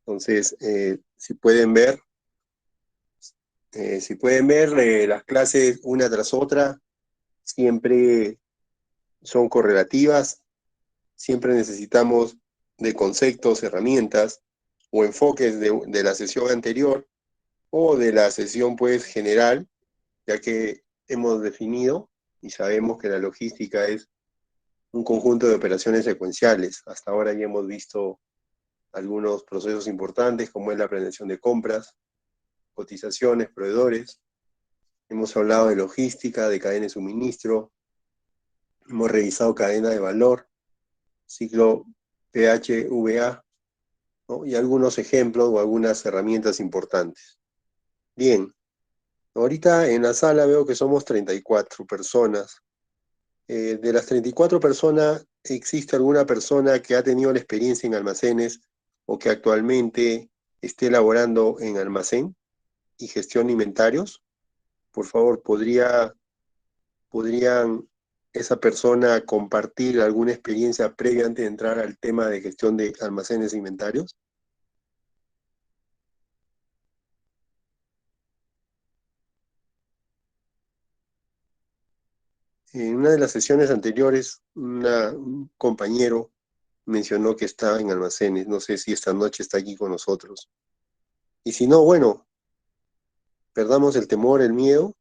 Entonces, si pueden ver las clases una tras otra, siempre son correlativas, siempre necesitamos de conceptos, herramientas o enfoques de la sesión anterior o de la sesión pues general, ya que hemos definido y sabemos que la logística es un conjunto de operaciones secuenciales. Hasta ahora ya hemos visto algunos procesos importantes como es la planeación de compras, cotizaciones, proveedores. Hemos hablado de logística, de cadena de suministro, hemos revisado cadena de valor, ciclo PHVA, ¿no? Y algunos ejemplos o algunas herramientas importantes. Bien, ahorita en la sala veo que somos 34 personas. De las 34 personas, ¿existe alguna persona que ha tenido la experiencia en almacenes o que actualmente esté laborando en almacén y gestión de inventarios? Por favor, ¿podrían esa persona compartir alguna experiencia previa antes de entrar al tema de gestión de almacenes e inventarios? En una de las sesiones anteriores, un compañero mencionó que estaba en almacenes. No sé si esta noche está aquí con nosotros. Y si no, bueno, perdamos el temor, el miedo.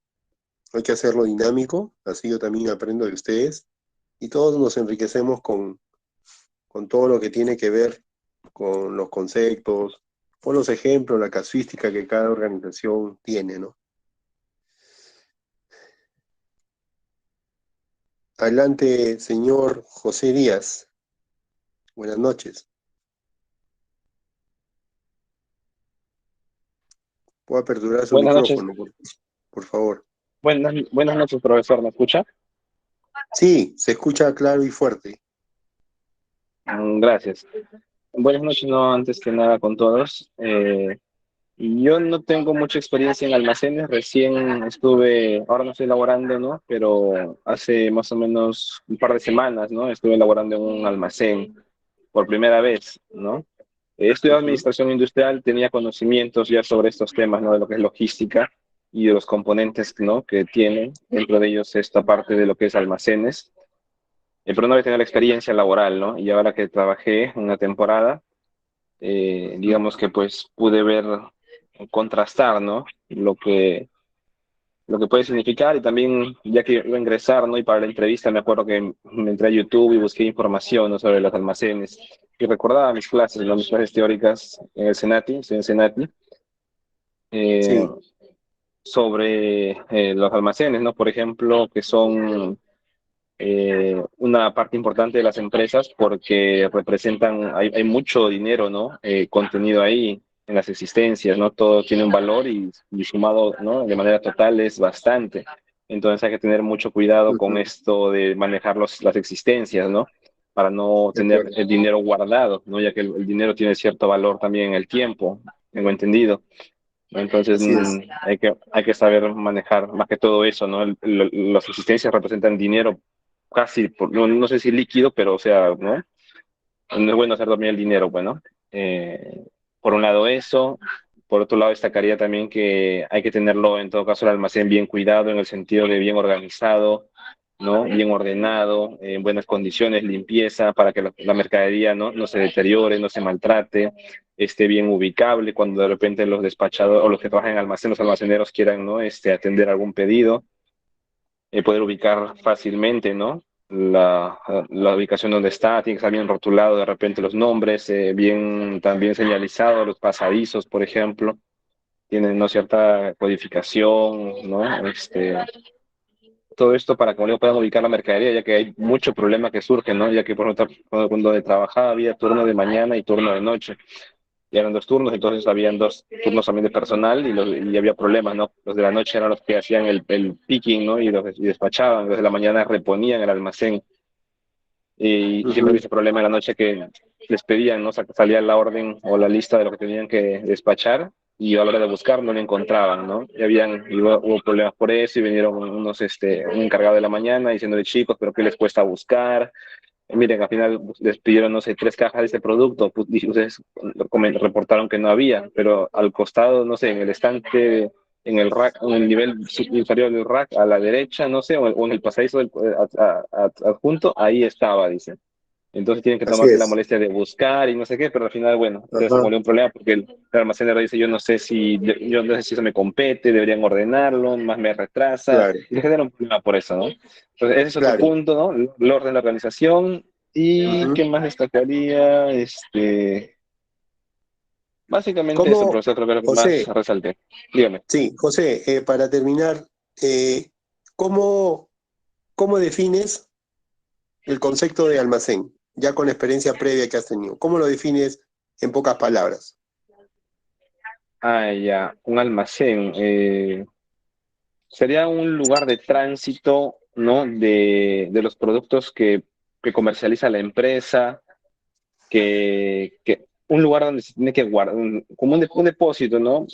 Hay que hacerlo dinámico. Así yo también aprendo de ustedes. Y todos nos enriquecemos con todo lo que tiene que ver con los conceptos, o los ejemplos, la casuística que cada organización tiene, ¿no? Adelante, señor José Díaz. Buenas noches. ¿Puedo aperturar su Buenas noches. micrófono, por favor? Buenas noches, profesor. ¿Me escucha? Sí, se escucha claro y fuerte. Gracias. Buenas noches, no, antes que nada con todos. Yo no tengo mucha experiencia en almacenes, recién estuve, ahora no estoy laborando, ¿no? Pero hace más o menos un par de semanas, ¿no? Estuve laborando en un almacén por primera vez, ¿no? He estudiado Ujú. administración industrial, tenía conocimientos ya sobre estos temas, ¿no? De lo que es logística y de los componentes, ¿no? Que tienen, dentro de ellos esta parte de lo que es almacenes. Pero no había tenido la experiencia laboral, ¿no? Y ahora que trabajé una temporada, digamos que pues pude ver, contrastar, ¿no? Lo que puede significar y también ya que iba a ingresar, ¿no? Y para la entrevista me acuerdo que me entré a YouTube y busqué información, ¿no? Sobre los almacenes y recordaba mis clases, ¿no? Mis clases teóricas en el Senati, estoy en Senati, eh, Sí, sobre los almacenes, ¿no? Por ejemplo, que son una parte importante de las empresas porque representan, hay mucho dinero, ¿no? Contenido ahí en las existencias, ¿no? Todo tiene un valor y sumado, ¿no? De manera total es bastante. Entonces hay que tener mucho cuidado con ujú, esto de manejar las existencias, ¿no? Para no de tener acuerdo. el dinero guardado, ¿no? Ya que el dinero tiene cierto valor también en el tiempo, tengo entendido. Entonces Así es. hay que saber manejar más que todo eso, ¿no? Las existencias representan dinero casi, no sé si líquido, pero o sea, ¿no? No es bueno hacer dormir el dinero, bueno. Eh, por un lado eso, por otro lado destacaría también que hay que tenerlo, en todo caso, el almacén bien cuidado, en el sentido de bien organizado, ¿no? Bien ordenado, en buenas condiciones, limpieza, para que la mercadería, ¿no? No se deteriore, no se maltrate, esté bien ubicable cuando de repente los despachadores o los que trabajan en almacén, los almaceneros quieran, ¿no? Atender algún pedido, poder ubicar fácilmente, ¿no? La ubicación donde está, tiene que estar bien rotulado de repente los nombres, bien también señalizados los pasadizos, por ejemplo, tienen, ¿no? Cierta codificación, ¿no? Todo esto para que bueno, puedan ubicar la mercadería, ya que hay mucho problema que surge, ¿no? Ya que por ejemplo, cuando trabajaba había turno de mañana y turno de noche, y eran dos turnos, entonces habían dos turnos también de personal y había problemas, ¿no? Los de la noche eran los que hacían el picking, ¿no? Y despachaban, los de la mañana reponían el almacén y siempre había Ujú. ese problema en la noche que les pedían, ¿no? Salía la orden o la lista de lo que tenían que despachar y a la hora de buscar no lo encontraban, ¿no? Hubo problemas por eso y vinieron un encargado de la mañana diciéndole, chicos, pero ¿qué les cuesta buscar? miren, al final les pidieron, no sé, 3 cajas de este producto, pues, y ustedes reportaron que no había, pero al costado, no sé, en el estante, en el rack, en el nivel inferior del rack, a la derecha, no sé, o en el pasadizo adjunto, ahí estaba, dice. Entonces tienen que Así tomarse la es. molestia de buscar y no sé qué, pero al final, bueno, entonces se Ajá, volvió un problema porque el almacenero dice, yo no sé si eso me compete, deberían ordenarlo, más me retrasa, claro, y se genera un problema por eso, ¿no? Entonces ese es otro claro. punto, ¿no? El orden de la organización. ¿Y Ujú. qué más destacaría? Básicamente eso, ¿Cómo, profesor, creo que es lo que más José? resalté. Dígame. Sí, José, para terminar, eh, ¿cómo, cómo defines el concepto de almacén? Ya con la experiencia previa que has tenido. ¿Cómo lo defines en pocas palabras? Ah, ya, un almacén. Sería un lugar de tránsito, ¿no? De los productos que comercializa la empresa, un lugar donde se tiene que guardar, como un depósito, ¿no?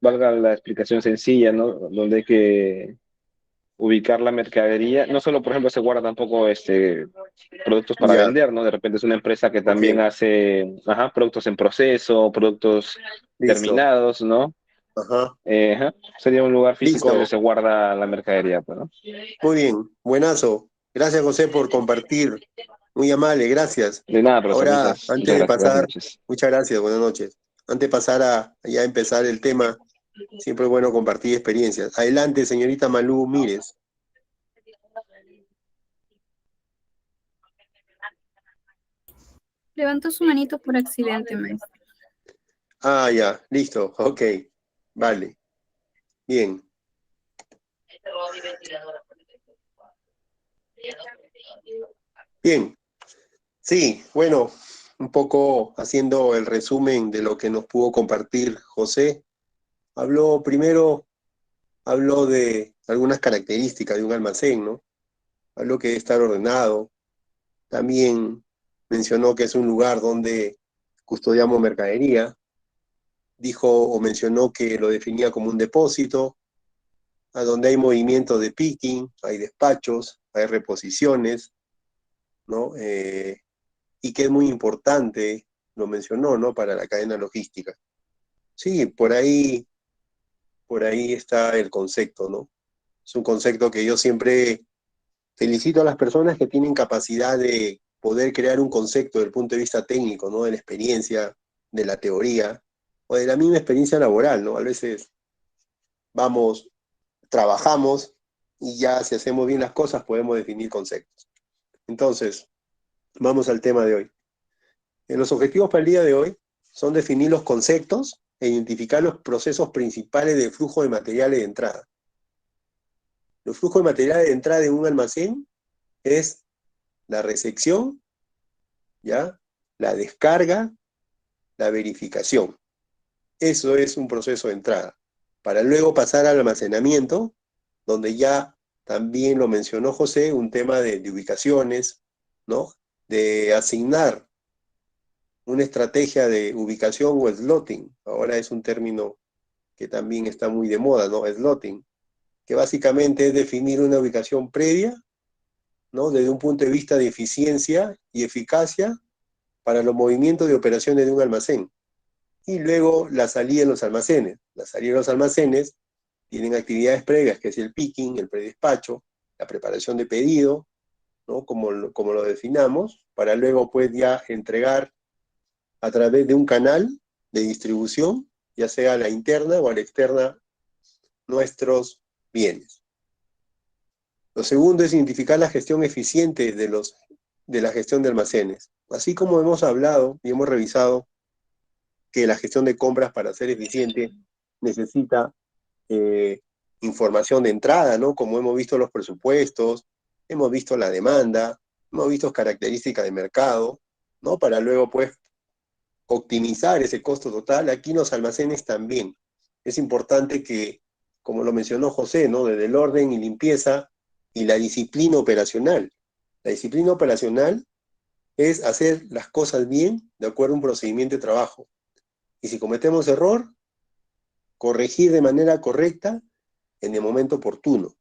Valga la explicación sencilla, ¿no? Donde hay que ubicar la mercadería. No solo, por ejemplo, se guarda tampoco productos para Ya, vender, ¿no? De repente es una empresa que ok, también hace, ajá, productos en proceso, productos listo. terminados, ¿no? Ajá, Ajá. Sería un lugar físico donde listo. se guarda la mercadería, pues, ¿no? Muy bien, buenazo. Gracias, José, por compartir. Muy amable, gracias. De nada, profesor, Ahora, muchas antes de gracias, buenas pasar, noches. muchas gracias, buenas noches. Antes de pasar a ya empezar el tema, siempre es bueno compartir experiencias. Adelante, señorita Malú Mírez. Levantó su manito por accidente, maestro. Ah, ya, listo, ok, vale, bien, bien. Sí, bueno, un poco haciendo el resumen de lo que nos pudo compartir José. Habló de algunas características de un almacén, ¿no? Habló que debe estar ordenado. También mencionó que es un lugar donde custodiamos mercadería. Dijo o mencionó que lo definía como un depósito, a donde hay movimientos de picking, hay despachos, hay reposiciones, ¿no? Y que es muy importante, lo mencionó, ¿no? Para la cadena logística. Sí, por ahí está el concepto, ¿no? Es un concepto que yo siempre felicito a las personas que tienen capacidad de poder crear un concepto desde el punto de vista técnico, ¿no? De la experiencia, de la teoría, o de la misma experiencia laboral, ¿no? A veces vamos, trabajamos y ya si hacemos bien las cosas podemos definir conceptos. Entonces, vamos al tema de hoy. Los objetivos para el día de hoy son definir los conceptos e identificar los procesos principales del flujo de materiales de entrada. Los flujos de materiales de entrada en un almacén es la recepción, ¿ya? La descarga, la verificación. Eso es un proceso de entrada. Para luego pasar al almacenamiento, donde ya también lo mencionó José, un tema de ubicaciones, ¿no? De asignar una estrategia de ubicación o slotting. Ahora es un término que también está muy de moda, ¿no? Slotting, que básicamente es definir una ubicación previa, ¿no? Desde un punto de vista de eficiencia y eficacia para los movimientos de operaciones de un almacén. Y luego la salida en los almacenes. La salida en los almacenes tienen actividades previas, que es el picking, el predespacho, la preparación de pedido, ¿no? Como lo definamos, para luego pues ya entregar a través de un canal de distribución, ya sea a la interna o a la externa, nuestros bienes. Lo segundo es identificar la gestión eficiente de la gestión de almacenes. Así como hemos hablado y hemos revisado que la gestión de compras para ser eficiente necesita eh, información de entrada, ¿no? Como hemos visto los presupuestos, hemos visto la demanda, hemos visto características de mercado, ¿no? Para luego, pues, optimizar ese costo total. Aquí en los almacenes también. Es importante que, como lo mencionó José, ¿no? Desde el orden y limpieza y la disciplina operacional. La disciplina operacional es hacer las cosas bien de acuerdo a un procedimiento de trabajo. Y si cometemos error, corregir de manera correcta en el momento oportuno.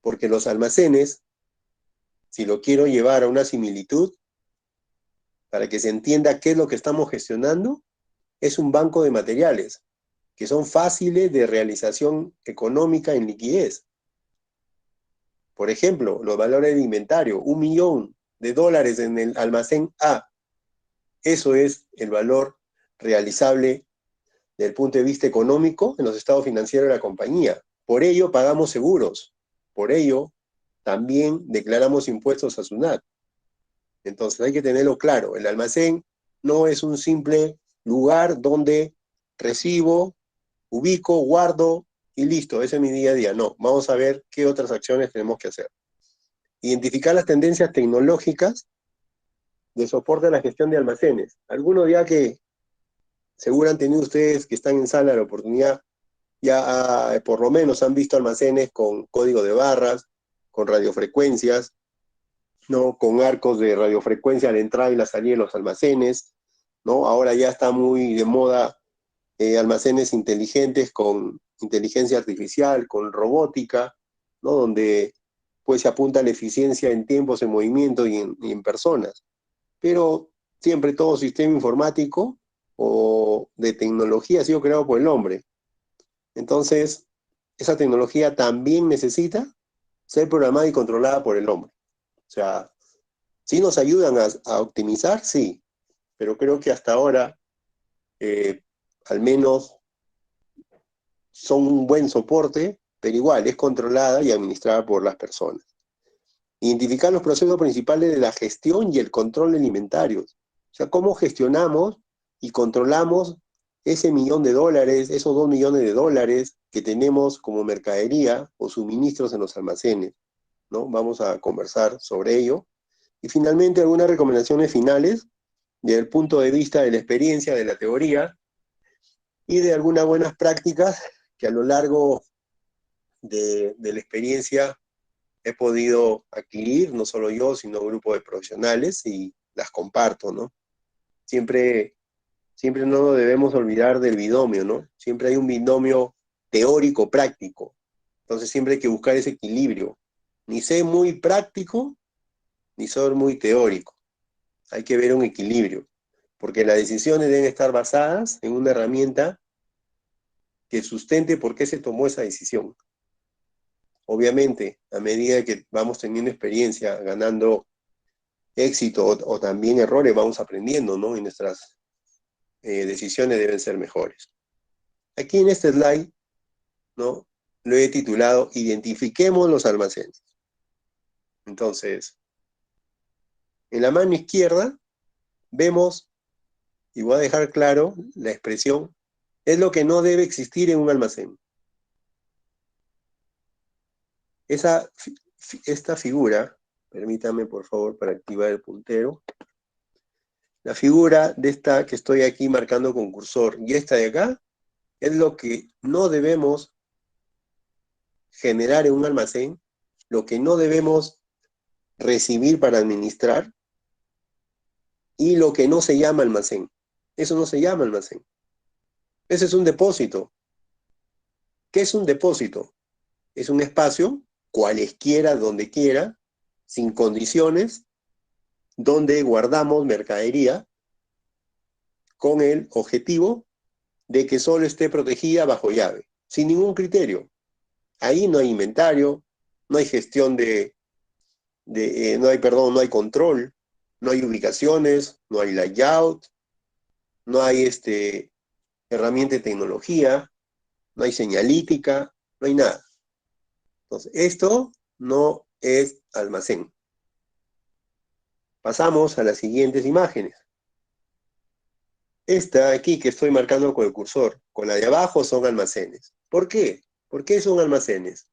Porque los almacenes si lo quiero llevar a una similitud, para que se entienda qué es lo que estamos gestionando, es un banco de materiales, que son fáciles de realización económica en liquidez. Por ejemplo, los valores de inventario, $1 millón en el almacén A. Eso es el valor realizable desde el punto de vista económico en los estados financieros de la compañía. Por ello pagamos seguros. Por ello también declaramos impuestos a SUNAT. Entonces hay que tenerlo claro. El almacén no es un simple lugar donde recibo, ubico, guardo y listo, ese es mi día a día. No, vamos a ver qué otras acciones tenemos que hacer. Identificar las tendencias tecnológicas de soporte a la gestión de almacenes. Algunos ya que seguro han tenido ustedes que están en sala la oportunidad, ya por lo menos han visto almacenes con código de barras, con radiofrecuencias, ¿no? Con arcos de radiofrecuencia a la entrada y la salida de los almacenes, ¿no? Ahora ya está muy de moda almacenes inteligentes con inteligencia artificial, con robótica, ¿no? Donde pues se apunta a la eficiencia en tiempos, en movimiento y en personas. Pero siempre todo sistema informático o de tecnología ha sido creado por el hombre. Entonces, esa tecnología también necesita ser programada y controlada por el hombre. O sea, sí nos ayudan a optimizar, sí, pero creo que hasta ahora, al menos, son un buen soporte, pero igual es controlada y administrada por las personas. Identificar los procesos principales de la gestión y el control de inventarios. O sea, cómo gestionamos y controlamos ese $1 millón, esos $2 millones que tenemos como mercadería o suministros en los almacenes, ¿no? Vamos a conversar sobre ello. Y finalmente, algunas recomendaciones finales desde el punto de vista de la experiencia, de la teoría y de algunas buenas prácticas que a lo largo de la experiencia he podido adquirir, no solo yo, sino un grupo de profesionales, y las comparto, ¿no? Siempre no debemos olvidar del binomio, ¿no? Siempre hay un binomio teórico-práctico. Entonces siempre hay que buscar ese equilibrio. Ni ser muy práctico, ni ser muy teórico. Hay que ver un equilibrio, porque las decisiones deben estar basadas en una herramienta que sustente por qué se tomó esa decisión. Obviamente, a medida que vamos teniendo experiencia, ganando éxito o también errores, vamos aprendiendo, ¿no? Y nuestras decisiones deben ser mejores. Aquí en este slide, ¿no? Lo he titulado Identifiquemos los almacenes. Entonces, en la mano izquierda vemos, y voy a dejar claro la expresión, es lo que no debe existir en un almacén. Esta figura, permítame por favor para activar el puntero, la figura de esta que estoy aquí marcando con cursor y esta de acá, es lo que no debemos generar en un almacén, lo que no debemos recibir para administrar y lo que no se llama almacén. Eso no se llama almacén. Ese es un depósito. ¿Qué es un depósito? Es un espacio, cualesquiera, donde quiera, sin condiciones, donde guardamos mercadería con el objetivo de que solo esté protegida bajo llave, sin ningún criterio. Ahí no hay inventario, no hay gestión no hay control, no hay ubicaciones, no hay layout, no hay herramienta de tecnología, no hay señalítica, no hay nada. Entonces, esto no es almacén. Pasamos a las siguientes imágenes. Esta aquí que estoy marcando con el cursor, con la de abajo, son almacenes. ¿Por qué? ¿Por qué son almacenes?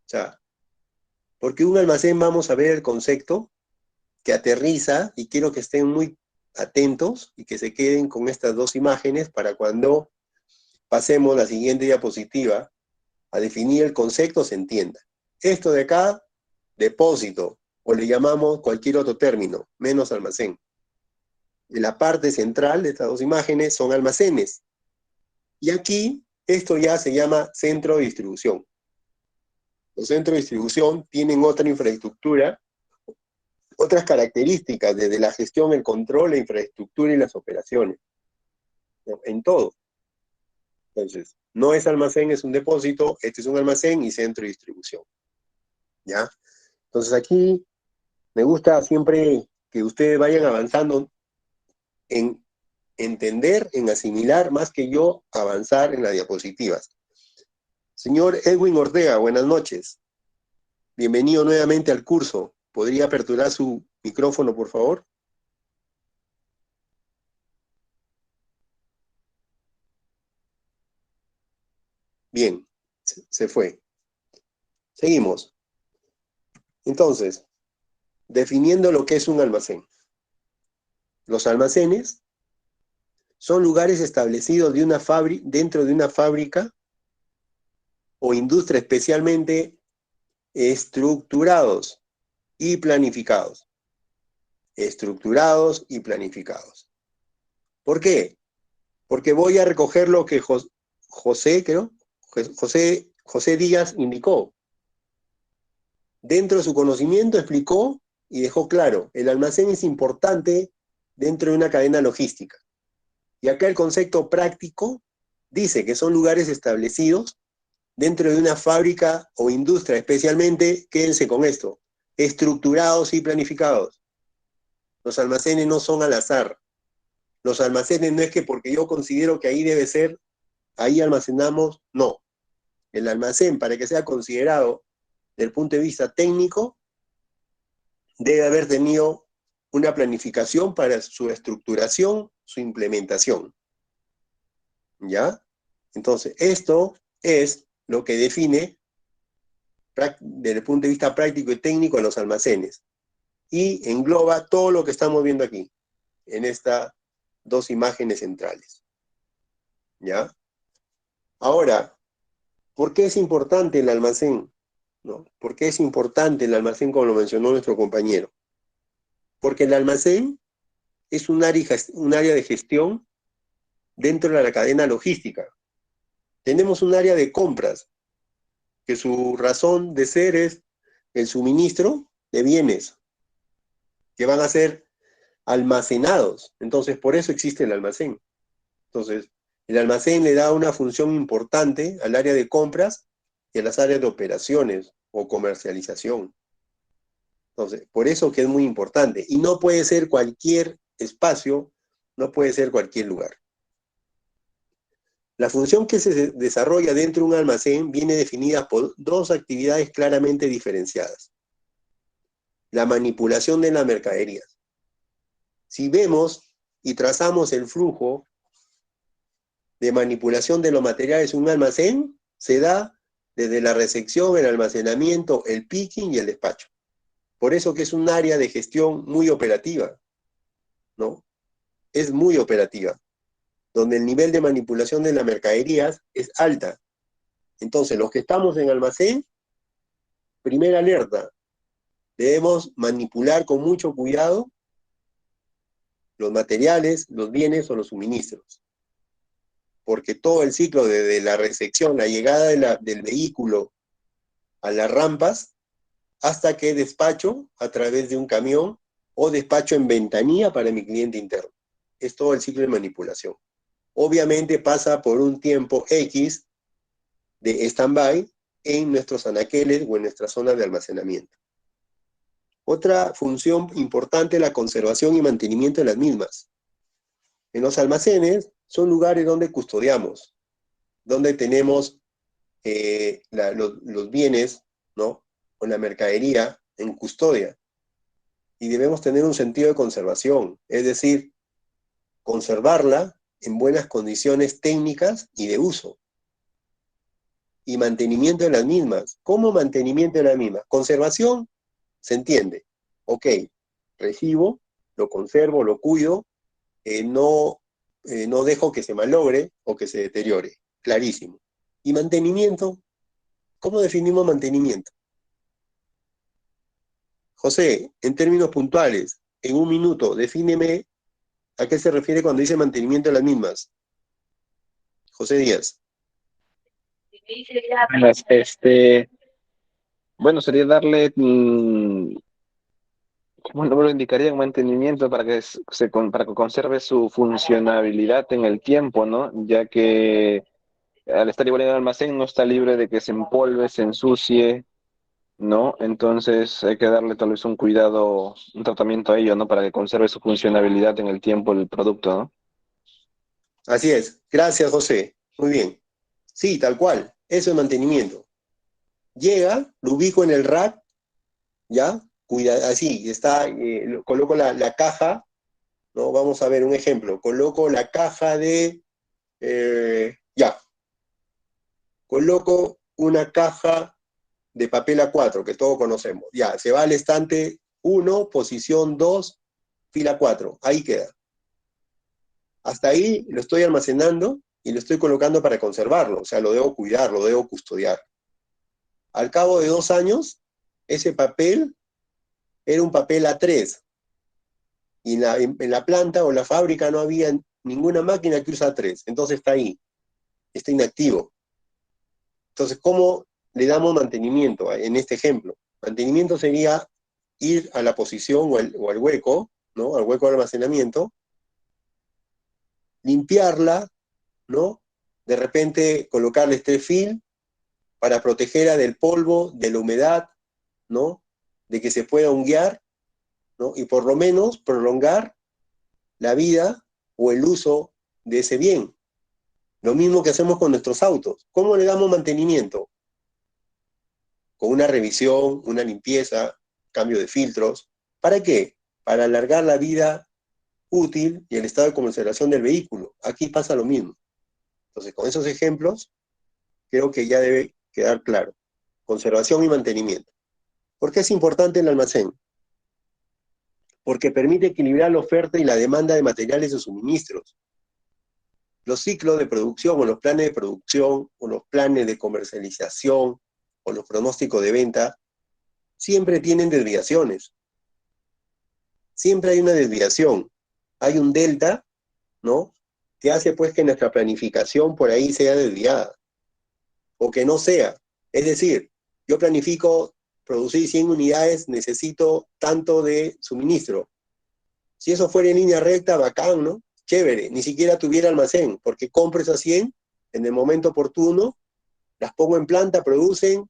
O sea, porque un almacén, vamos a ver el concepto que aterriza, y quiero que estén muy atentos y que se queden con estas dos imágenes para cuando pasemos la siguiente diapositiva a definir el concepto se entienda. Esto de acá, depósito, o le llamamos cualquier otro término, menos almacén. En la parte central de estas dos imágenes son almacenes. Y aquí, esto ya se llama centro de distribución. Los centros de distribución tienen otra infraestructura, otras características, desde la gestión, el control, la infraestructura y las operaciones, ¿no? En todo. Entonces, no es almacén, es un depósito, este es un almacén y centro de distribución, ¿ya? Entonces aquí me gusta siempre que ustedes vayan avanzando en entender, en asimilar, más que yo avanzar en las diapositivas. Señor Edwin Ortega, buenas noches. Bienvenido nuevamente al curso. ¿Podría aperturar su micrófono, por favor? Bien, se fue. Seguimos. Entonces, definiendo lo que es un almacén. Los almacenes son lugares establecidos dentro de una fábrica o industria especialmente estructurados y planificados. Estructurados y planificados. ¿Por qué? Porque voy a recoger lo que José Díaz indicó. Dentro de su conocimiento explicó y dejó claro, el almacén es importante dentro de una cadena logística. Y acá el concepto práctico dice que son lugares establecidos dentro de una fábrica o industria, especialmente, quédense con esto, estructurados y planificados. Los almacenes no son al azar. Los almacenes no es que porque yo considero que ahí debe ser, ahí almacenamos, no. El almacén, para que sea considerado desde el punto de vista técnico, debe haber tenido una planificación para su estructuración, su implementación. ¿Ya? Entonces, esto es lo que define, desde el punto de vista práctico y técnico, a los almacenes. Y engloba todo lo que estamos viendo aquí, en estas dos imágenes centrales. ¿Ya? Ahora, ¿por qué es importante el almacén? ¿No? ¿Por qué es importante el almacén, como lo mencionó nuestro compañero? Porque el almacén es un área de gestión dentro de la cadena logística. Tenemos un área de compras, que su razón de ser es el suministro de bienes que van a ser almacenados. Entonces, por eso existe el almacén. Entonces, el almacén le da una función importante al área de compras y a las áreas de operaciones o comercialización. Entonces, por eso que es muy importante. Y no puede ser cualquier espacio, no puede ser cualquier lugar. La función que se desarrolla dentro de un almacén viene definida por dos actividades claramente diferenciadas. La manipulación de las mercaderías. Si vemos y trazamos el flujo de manipulación de los materiales en un almacén, se da desde la recepción, el almacenamiento, el picking y el despacho. Por eso que es un área de gestión muy operativa, ¿no? Es muy operativa, donde el nivel de manipulación de las mercaderías es alta. Entonces, los que estamos en almacén, primera alerta, debemos manipular con mucho cuidado los materiales, los bienes o los suministros. Porque todo el ciclo desde la recepción, la llegada del vehículo a las rampas, hasta que despacho a través de un camión o despacho en ventanilla para mi cliente interno. Es todo el ciclo de manipulación. Obviamente pasa por un tiempo X de stand-by en nuestros anaqueles o en nuestras zonas de almacenamiento. Otra función importante es la conservación y mantenimiento de las mismas. En los almacenes son lugares donde custodiamos, donde tenemos los bienes, ¿no? O la mercadería en custodia. Y debemos tener un sentido de conservación, es decir, conservarla en buenas condiciones técnicas y de uso. Y mantenimiento de las mismas. ¿Cómo mantenimiento de las mismas? Conservación, se entiende. Ok, recibo, lo conservo, lo cuido, no dejo que se malogre o que se deteriore. Clarísimo. Y mantenimiento, ¿cómo definimos mantenimiento? José, en términos puntuales, en un minuto, defíneme a qué se refiere cuando dice mantenimiento de las mismas. José Díaz. Buenas, Bueno, sería darle, ¿cómo lo indicaría? Un mantenimiento para que para que conserve su funcionabilidad en el tiempo, ¿no? Ya que al estar igual en el almacén no está libre de que se empolve, se ensucie, ¿no? Entonces hay que darle tal vez un cuidado, un tratamiento a ello, ¿no? Para que conserve su funcionabilidad en el tiempo el producto, ¿no? Así es. Gracias, José. Muy bien. Sí, tal cual. Eso es mantenimiento. Llega, lo ubico en el rack, ¿ya? Cuida, así, está, coloco la caja, ¿no? Vamos a ver un ejemplo. Coloco la caja de, ya, coloco una caja de papel A4, que todos conocemos. Ya, se va al estante 1, posición 2, fila 4. Ahí queda. Hasta ahí lo estoy almacenando y lo estoy colocando para conservarlo. O sea, lo debo cuidar, lo debo custodiar. Al cabo de 2 años, ese papel era un papel A3. Y en la planta o la fábrica no había ninguna máquina que usa A3. Entonces está ahí, está inactivo. Entonces, ¿cómo le damos mantenimiento en este ejemplo? Mantenimiento sería ir a la posición o al hueco, ¿no? Al hueco de almacenamiento, limpiarla, ¿no? De repente colocarle Strepsil para protegerla del polvo, de la humedad, ¿no? De que se pueda honguear, ¿no? Y por lo menos prolongar la vida o el uso de ese bien. Lo mismo que hacemos con nuestros autos. ¿Cómo le damos mantenimiento? Con una revisión, una limpieza, cambio de filtros. ¿Para qué? Para alargar la vida útil y el estado de conservación del vehículo. Aquí pasa lo mismo. Entonces, con esos ejemplos, creo que ya debe quedar claro. Conservación y mantenimiento. ¿Por qué es importante el almacén? Porque permite equilibrar la oferta y la demanda de materiales y suministros. Los ciclos de producción o los planes de producción o los planes de comercialización o los pronósticos de venta siempre tienen desviaciones. Siempre hay una desviación. Hay un delta, ¿no? Que hace pues que nuestra planificación por ahí sea desviada o que no sea. Es decir, yo planifico producir 100 unidades, necesito tanto de suministro. Si eso fuera en línea recta, bacán, ¿no? Chévere, ni siquiera tuviera almacén, porque compro esas 100 en el momento oportuno, las pongo en planta, producen,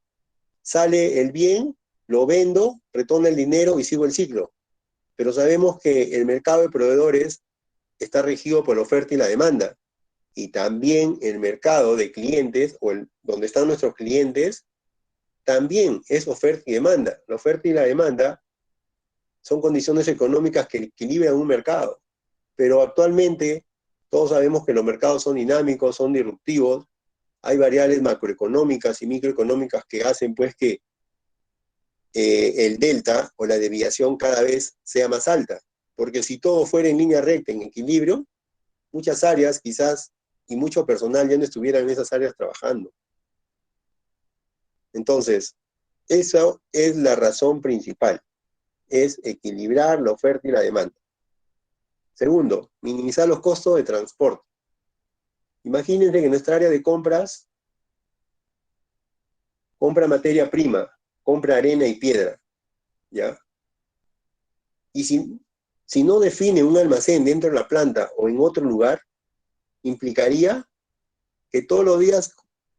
sale el bien, lo vendo, retorno el dinero y sigo el ciclo. Pero sabemos que el mercado de proveedores está regido por la oferta y la demanda. Y también el mercado de clientes, donde están nuestros clientes, también es oferta y demanda. La oferta y la demanda son condiciones económicas que equilibran un mercado. Pero actualmente todos sabemos que los mercados son dinámicos, son disruptivos, hay variables macroeconómicas y microeconómicas que hacen pues que el delta o la desviación cada vez sea más alta. Porque si todo fuera en línea recta, en equilibrio, muchas áreas quizás y mucho personal ya no estuvieran en esas áreas trabajando. Entonces, esa es la razón principal, es equilibrar la oferta y la demanda. Segundo, minimizar los costos de transporte. Imagínense que nuestra área de compras compra materia prima, compra arena y piedra, ¿ya? Y si no define un almacén dentro de la planta o en otro lugar, implicaría que todos los días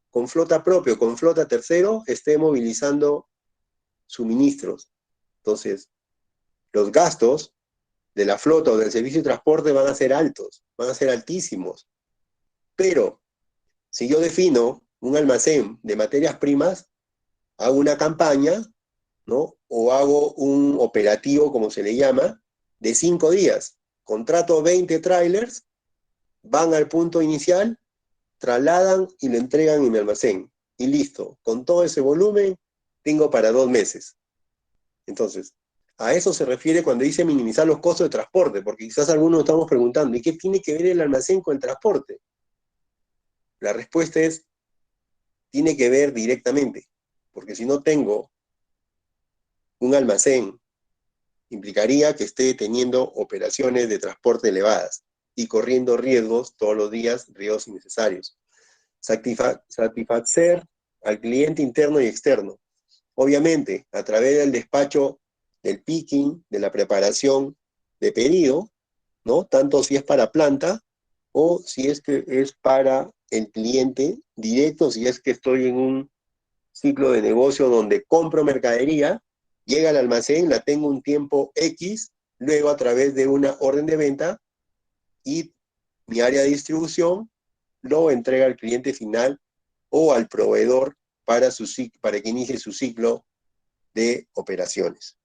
con flota propia, con flota tercero, esté movilizando suministros. Entonces, los gastos de la flota o del servicio de transporte van a ser altos, van a ser altísimos. Pero si yo defino un almacén de materias primas, hago una campaña, ¿no? O hago un operativo, como se le llama, de 5 días. Contrato 20 trailers, van al punto inicial, trasladan y lo entregan en mi almacén. Y listo, con todo ese volumen, tengo para 2 meses. Entonces, a eso se refiere cuando dice minimizar los costos de transporte, porque quizás algunos estamos preguntando, ¿y qué tiene que ver el almacén con el transporte? La respuesta es, tiene que ver directamente, porque si no tengo un almacén, implicaría que esté teniendo operaciones de transporte elevadas y corriendo riesgos todos los días, riesgos innecesarios. Satisfacer al cliente interno y externo. obviamente, a través del despacho del picking, de la preparación de pedido, ¿no? Tanto si es para planta o si es que es para el cliente directo, si es que estoy en un ciclo de negocio donde compro mercadería, llega al almacén, la tengo un tiempo X, luego a través de una orden de venta y mi área de distribución lo entrega al cliente final o al proveedor para que inicie su ciclo de operaciones.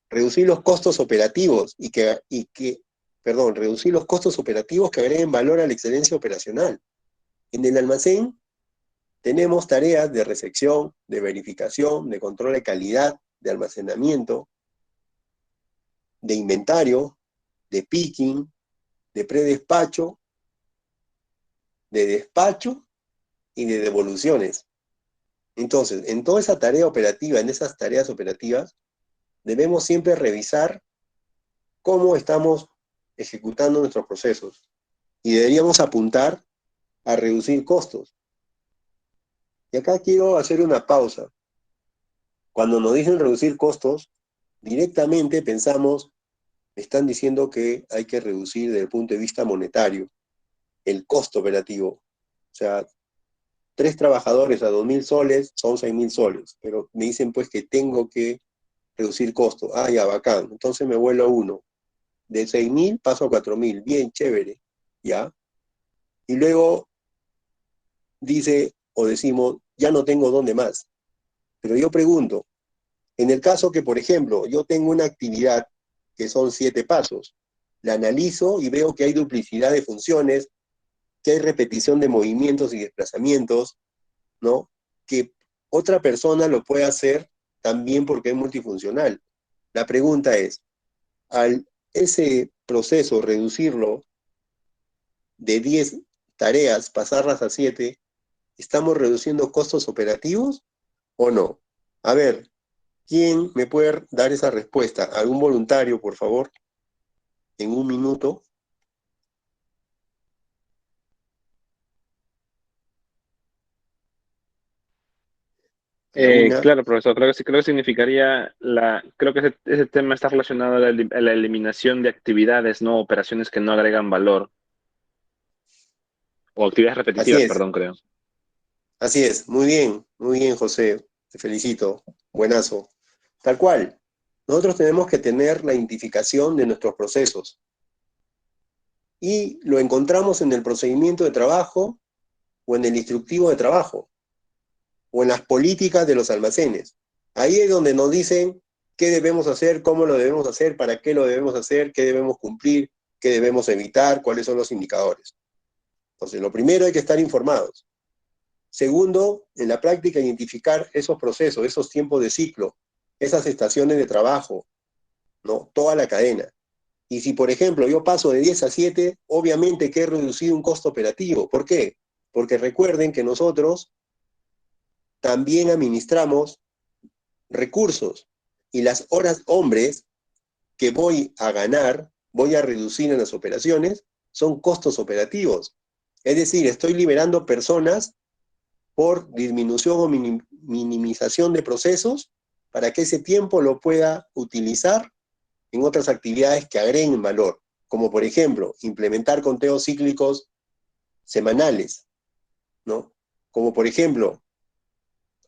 Reducir los costos operativos reducir los costos operativos que agreguen valor a la excelencia operacional. En el almacén tenemos tareas de recepción, de verificación, de control de calidad, de almacenamiento, de inventario, de picking, de predespacho, de despacho y de devoluciones. Entonces, en toda esa tarea operativa, en esas tareas operativas, debemos siempre revisar cómo estamos ejecutando nuestros procesos y deberíamos apuntar a reducir costos. Y acá quiero hacer una pausa. Cuando nos dicen reducir costos, directamente pensamos, me están diciendo que hay que reducir desde el punto de vista monetario el costo operativo. O sea, 3 trabajadores a 2.000 soles son 6.000 soles, pero me dicen pues que tengo que reducir costos. Ah, ya, bacán. Entonces me vuelo a uno. De 6.000 paso a 4.000. Bien, chévere. ¿Ya? Y luego dice o decimos, ya no tengo dónde más. Pero yo pregunto, en el caso que, por ejemplo, yo tengo una actividad que son 7 pasos, la analizo y veo que hay duplicidad de funciones, que hay repetición de movimientos y desplazamientos, ¿no? Que otra persona lo puede hacer también porque es multifuncional. La pregunta es, al ese proceso reducirlo de 10 tareas, pasarlas a 7, ¿estamos reduciendo costos operativos o no? A ver, ¿quién me puede dar esa respuesta? ¿Algún voluntario, por favor? En un minuto. A la una. Claro, profesor, creo que significaría creo que ese tema está relacionado a a la eliminación de actividades, no operaciones que no agregan valor, o actividades Así repetitivas, es, perdón, creo. así es. Muy bien, José. Te felicito. Buenazo. Tal cual. Nosotros tenemos que tener la identificación de nuestros procesos. Y lo encontramos en el procedimiento de trabajo o en el instructivo de trabajo o en las políticas de los almacenes. Ahí es donde nos dicen qué debemos hacer, cómo lo debemos hacer, para qué lo debemos hacer, qué debemos cumplir, qué debemos evitar, cuáles son los indicadores. Entonces, lo primero hay que estar informados. Segundo, en la práctica, identificar esos procesos, esos tiempos de ciclo, esas estaciones de trabajo, ¿no? Toda la cadena. Y si, por ejemplo, yo paso de 10 a 7, obviamente que he reducido un costo operativo. ¿Por qué? Porque recuerden que nosotros también administramos recursos y las horas hombres que voy a ganar, voy a reducir en las operaciones, son costos operativos. Es decir, estoy liberando personas por disminución o minimización de procesos para que ese tiempo lo pueda utilizar en otras actividades que agreguen valor, como por ejemplo, implementar conteos cíclicos semanales, ¿no? Como por ejemplo,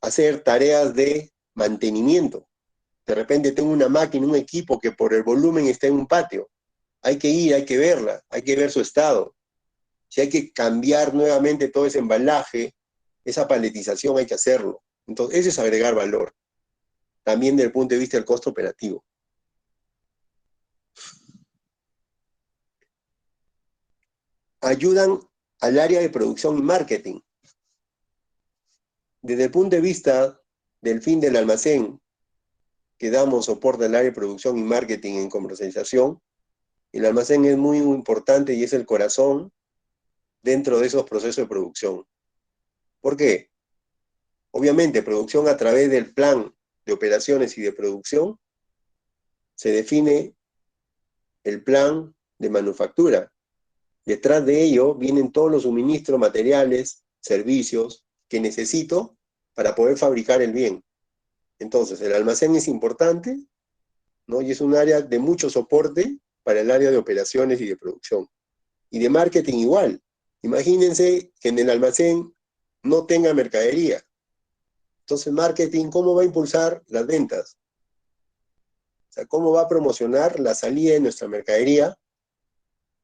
hacer tareas de mantenimiento. De repente tengo una máquina, un equipo que por el volumen está en un patio. Hay que ir, hay que verla, hay que ver su estado. Si hay que cambiar nuevamente todo ese embalaje, esa paletización hay que hacerlo. Entonces, eso es agregar valor, también desde el punto de vista del costo operativo. Ayudan al área de producción y marketing. Desde el punto de vista del fin del almacén, que damos soporte al área de producción y marketing en comercialización, el almacén es muy importante y es el corazón dentro de esos procesos de producción. ¿Por qué? Obviamente, producción a través del plan de operaciones y de producción, se define el plan de manufactura. Detrás de ello vienen todos los suministros, materiales, servicios que necesito para poder fabricar el bien. Entonces, el almacén es importante, ¿no? Y es un área de mucho soporte para el área de operaciones y de producción. Y de marketing igual. Imagínense que en el almacén no tenga mercadería. Entonces, marketing, ¿cómo va a impulsar las ventas? O sea, ¿cómo va a promocionar la salida de nuestra mercadería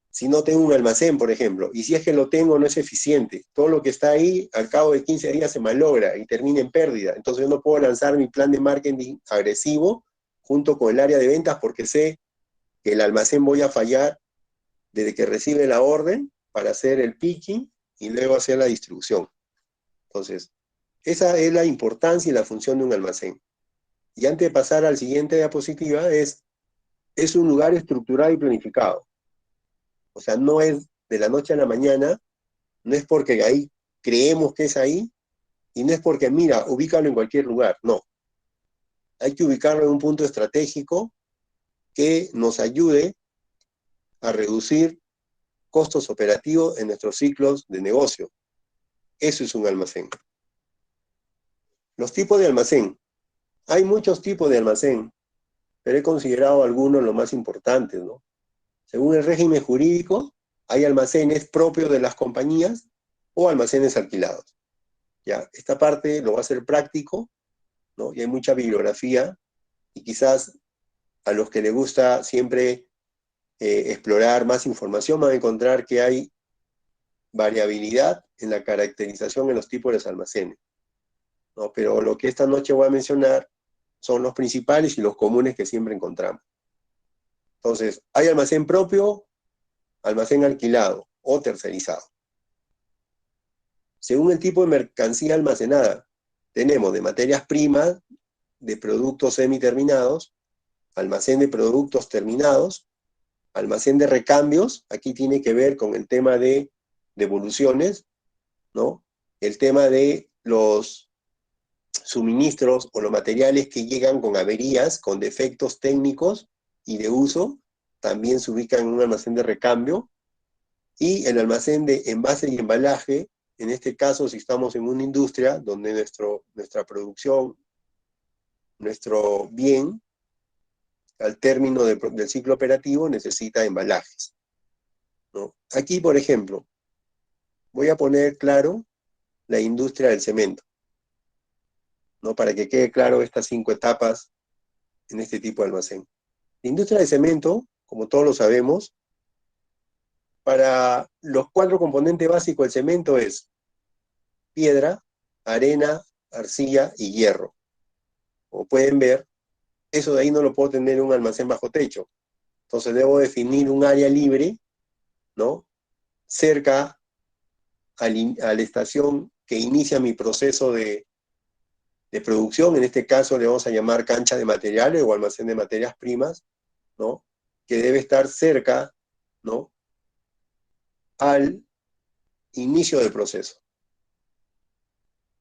si no tengo un almacén, por ejemplo? Y si es que lo tengo, no es eficiente. Todo lo que está ahí, al cabo de 15 días se malogra y termina en pérdida. Entonces yo no puedo lanzar mi plan de marketing agresivo junto con el área de ventas porque sé que el almacén voy a fallar desde que recibe la orden para hacer el picking y luego hacer la distribución. Entonces, esa es la importancia y la función de un almacén. Y antes de pasar al siguiente diapositiva, es un lugar estructurado y planificado. O sea, no es de la noche a la mañana, no es porque ahí creemos que es ahí, y no es porque, mira, ubícalo en cualquier lugar, no. Hay que ubicarlo en un punto estratégico que nos ayude a reducir costos operativos en nuestros ciclos de negocio. Eso es un almacén. Los tipos de almacén. Hay muchos tipos de almacén, pero he considerado algunos los más importantes, ¿no? Según el régimen jurídico, hay almacenes propios de las compañías o almacenes alquilados. Ya, esta parte lo va a hacer práctico, ¿no? Y hay mucha bibliografía, y quizás a los que les gusta siempre explorar más información van a encontrar que hay variabilidad en la caracterización en los tipos de los almacenes, ¿no? Pero lo que esta noche voy a mencionar son los principales y los comunes que siempre encontramos. Entonces, hay almacén propio, almacén alquilado o tercerizado. Según el tipo de mercancía almacenada, tenemos de materias primas, de productos semiterminados, almacén de productos terminados, almacén de recambios, aquí tiene que ver con el tema de devoluciones, ¿no? El tema de los suministros o los materiales que llegan con averías, con defectos técnicos y de uso, también se ubican en un almacén de recambio, y el almacén de envase y embalaje, en este caso si estamos en una industria donde nuestra producción, nuestro bien, al término del ciclo operativo necesita embalajes, ¿no? Aquí, por ejemplo, voy a poner claro la industria del cemento, ¿no? Para que quede claro estas 5 etapas en este tipo de almacén. La industria del cemento, como todos lo sabemos, para los 4 componentes básicos del cemento es piedra, arena, arcilla y hierro. Como pueden ver, eso de ahí no lo puedo tener en un almacén bajo techo. Entonces debo definir un área libre, ¿no? Cerca a la estación que inicia mi proceso de producción. En este caso le vamos a llamar cancha de materiales o almacén de materias primas, ¿no? Que debe estar cerca, ¿no? Al inicio del proceso.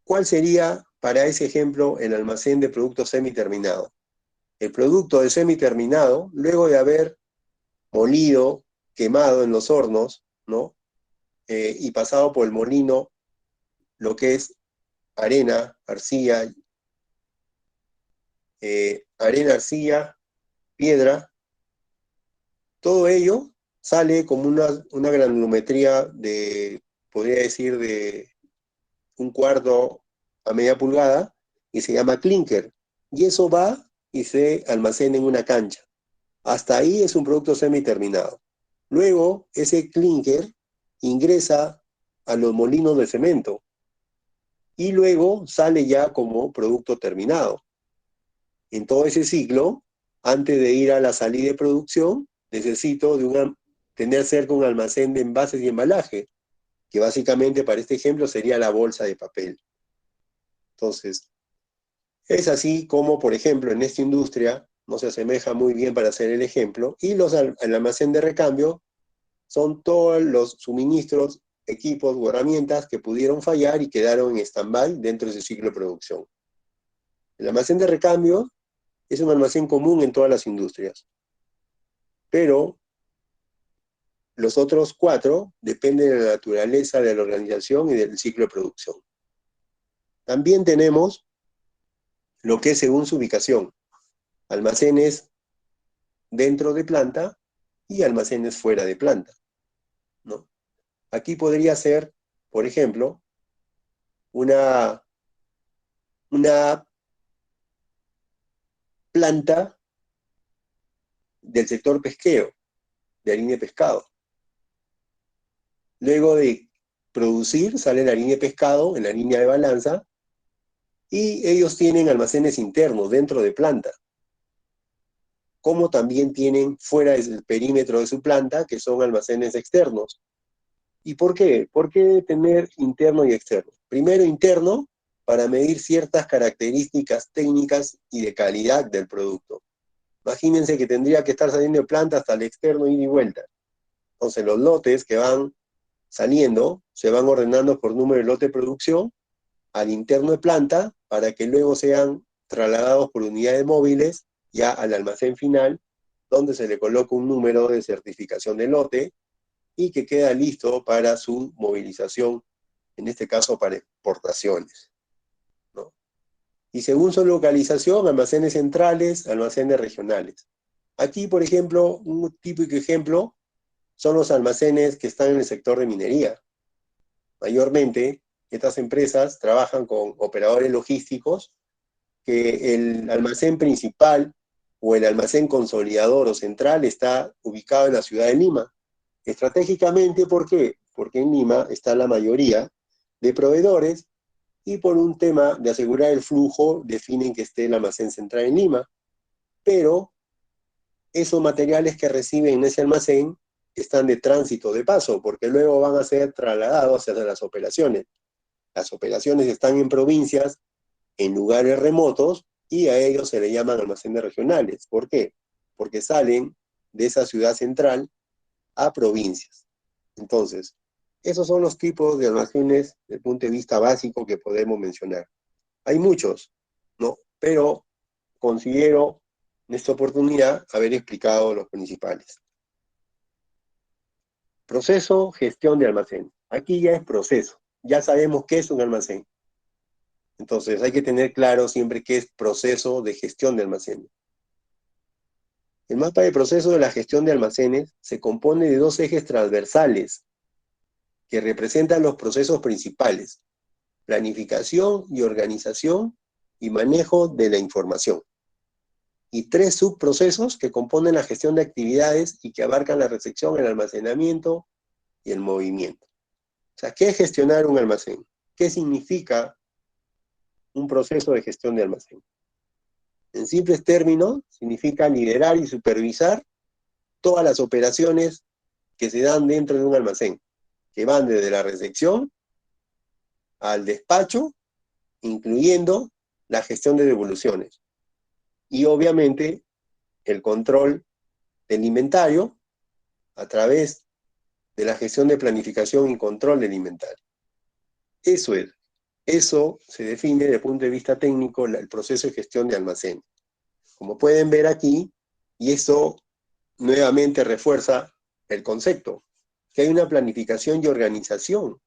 ¿Cuál sería para ese ejemplo el almacén de productos semiterminados? El producto de semiterminado, luego de haber molido, quemado en los hornos, ¿no? Y pasado por el molino, lo que es arena, arcilla, piedra, todo ello sale como una granulometría de, podría decir, de 1/4 a media pulgada, y se llama clinker. Y eso va y se almacena en una cancha. Hasta ahí es un producto semiterminado. Luego, ese clinker ingresa a los molinos de cemento y luego sale ya como producto terminado. En todo ese ciclo, antes de ir a la salida de producción, necesito tener cerca un almacén de envases y embalaje, que básicamente para este ejemplo sería la bolsa de papel. Entonces, es así como, por ejemplo, en esta industria, no se asemeja muy bien para hacer el ejemplo, y el almacén de recambio son todos los suministros, equipos o herramientas que pudieron fallar y quedaron en stand-by dentro de ese ciclo de producción. El almacén de recambio es un almacén común en todas las industrias, pero los otros 4 dependen de la naturaleza de la organización y del ciclo de producción. También tenemos lo que es según su ubicación. Almacenes dentro de planta y almacenes fuera de planta, ¿no? Aquí podría ser, por ejemplo, una planta del sector pesquero, de harina de pescado. Luego de producir, sale la harina de pescado en la línea de balanza y ellos tienen almacenes internos dentro de planta, como también tienen fuera del perímetro de su planta, que son almacenes externos. ¿Y por qué? ¿Por qué tener interno y externo? Primero interno, para medir ciertas características técnicas y de calidad del producto. Imagínense que tendría que estar saliendo de planta hasta el externo ida y vuelta. Entonces los lotes que van saliendo se van ordenando por número de lote de producción al interno de planta para que luego sean trasladados por unidades móviles ya al almacén final, donde se le coloca un número de certificación de lote y que queda listo para su movilización, en este caso para exportaciones, ¿no? Y según su localización, almacenes centrales, almacenes regionales. Aquí, por ejemplo, un típico ejemplo son los almacenes que están en el sector de minería. Mayormente, estas empresas trabajan con operadores logísticos que el almacén principal o el almacén consolidador o central está ubicado en la ciudad de Lima. Estratégicamente, ¿por qué? Porque en Lima está la mayoría de proveedores y por un tema de asegurar el flujo definen que esté el almacén central en Lima. Pero esos materiales que reciben en ese almacén están de tránsito de paso, porque luego van a ser trasladados hacia las operaciones. Las operaciones están en provincias, en lugares remotos, y a ellos se le llaman almacenes regionales. ¿Por qué? Porque salen de esa ciudad central a provincias. Entonces, esos son los tipos de almacenes desde el punto de vista básico que podemos mencionar. Hay muchos, ¿no? Pero considero en esta oportunidad haber explicado los principales. Proceso, gestión de almacén. Aquí ya es proceso. Ya sabemos qué es un almacén. Entonces hay que tener claro siempre qué es proceso de gestión de almacenes. El mapa de proceso de la gestión de almacenes se compone de dos ejes transversales que representan los procesos principales: planificación y organización y manejo de la información. Y tres subprocesos que componen la gestión de actividades y que abarcan la recepción, el almacenamiento y el movimiento. O sea, ¿qué es gestionar un almacén? ¿Qué significa un proceso de gestión de almacén? En simples términos, significa liderar y supervisar todas las operaciones que se dan dentro de un almacén, que van desde la recepción al despacho, incluyendo la gestión de devoluciones. Y obviamente el control del inventario a través de la gestión de planificación y control del inventario. Eso se define desde el punto de vista técnico el proceso de gestión de almacén. Como pueden ver aquí, y esto nuevamente refuerza el concepto, que hay una planificación y organización,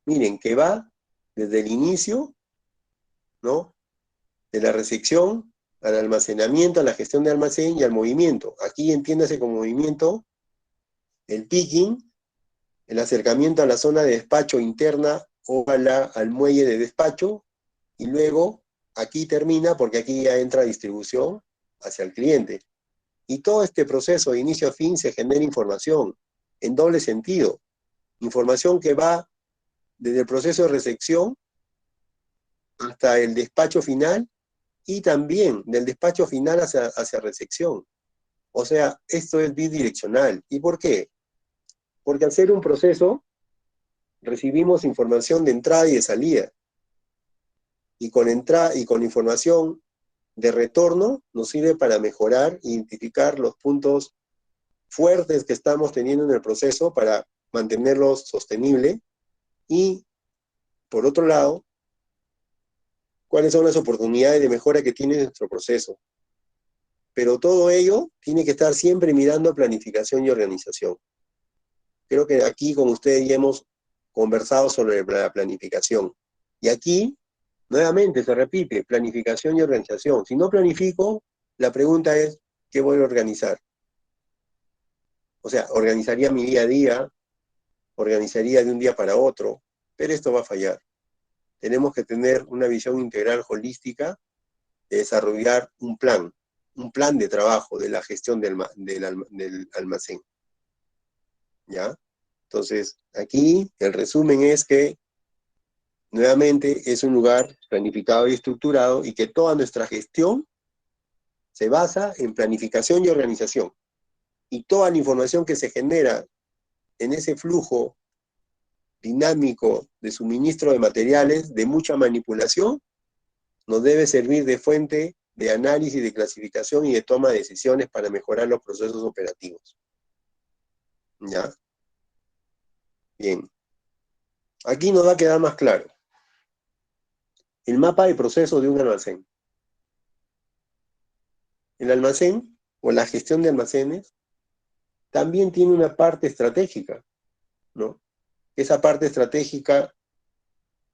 miren, que va desde el inicio, ¿no?, de la recepción al almacenamiento, a la gestión de almacén y al movimiento. Aquí entiéndase como movimiento el picking, el acercamiento a la zona de despacho interna o al muelle de despacho, y luego aquí termina porque aquí ya entra distribución hacia el cliente. Y todo este proceso de inicio a fin se genera información en doble sentido. Información que va desde el proceso de recepción hasta el despacho final y también del despacho final hacia recepción. O sea, esto es bidireccional. ¿Y por qué? Porque al ser un proceso, recibimos información de entrada y de salida. Y con información de retorno nos sirve para mejorar e identificar los puntos fuertes que estamos teniendo en el proceso para mantenerlos sostenible. Y, por otro lado, cuáles son las oportunidades de mejora que tiene nuestro proceso. Pero todo ello tiene que estar siempre mirando planificación y organización. Creo que aquí con ustedes ya hemos conversado sobre la planificación. Y aquí Nuevamente se repite, planificación y organización. Si no planifico, la pregunta es, ¿qué voy a organizar? O sea, organizaría mi día a día, organizaría de un día para otro, pero esto va a fallar. Tenemos que tener una visión integral holística de desarrollar un plan de trabajo de la gestión del almacén. ¿Ya? Entonces, aquí el resumen es que, nuevamente, es un lugar planificado y estructurado y que toda nuestra gestión se basa en planificación y organización. Y toda la información que se genera en ese flujo dinámico de suministro de materiales, de mucha manipulación, nos debe servir de fuente de análisis, de clasificación y de toma de decisiones para mejorar los procesos operativos. ¿Ya? Bien. Aquí nos va a quedar más claro. El mapa de procesos de un almacén. El almacén, o la gestión de almacenes, también tiene una parte estratégica, ¿no? Esa parte estratégica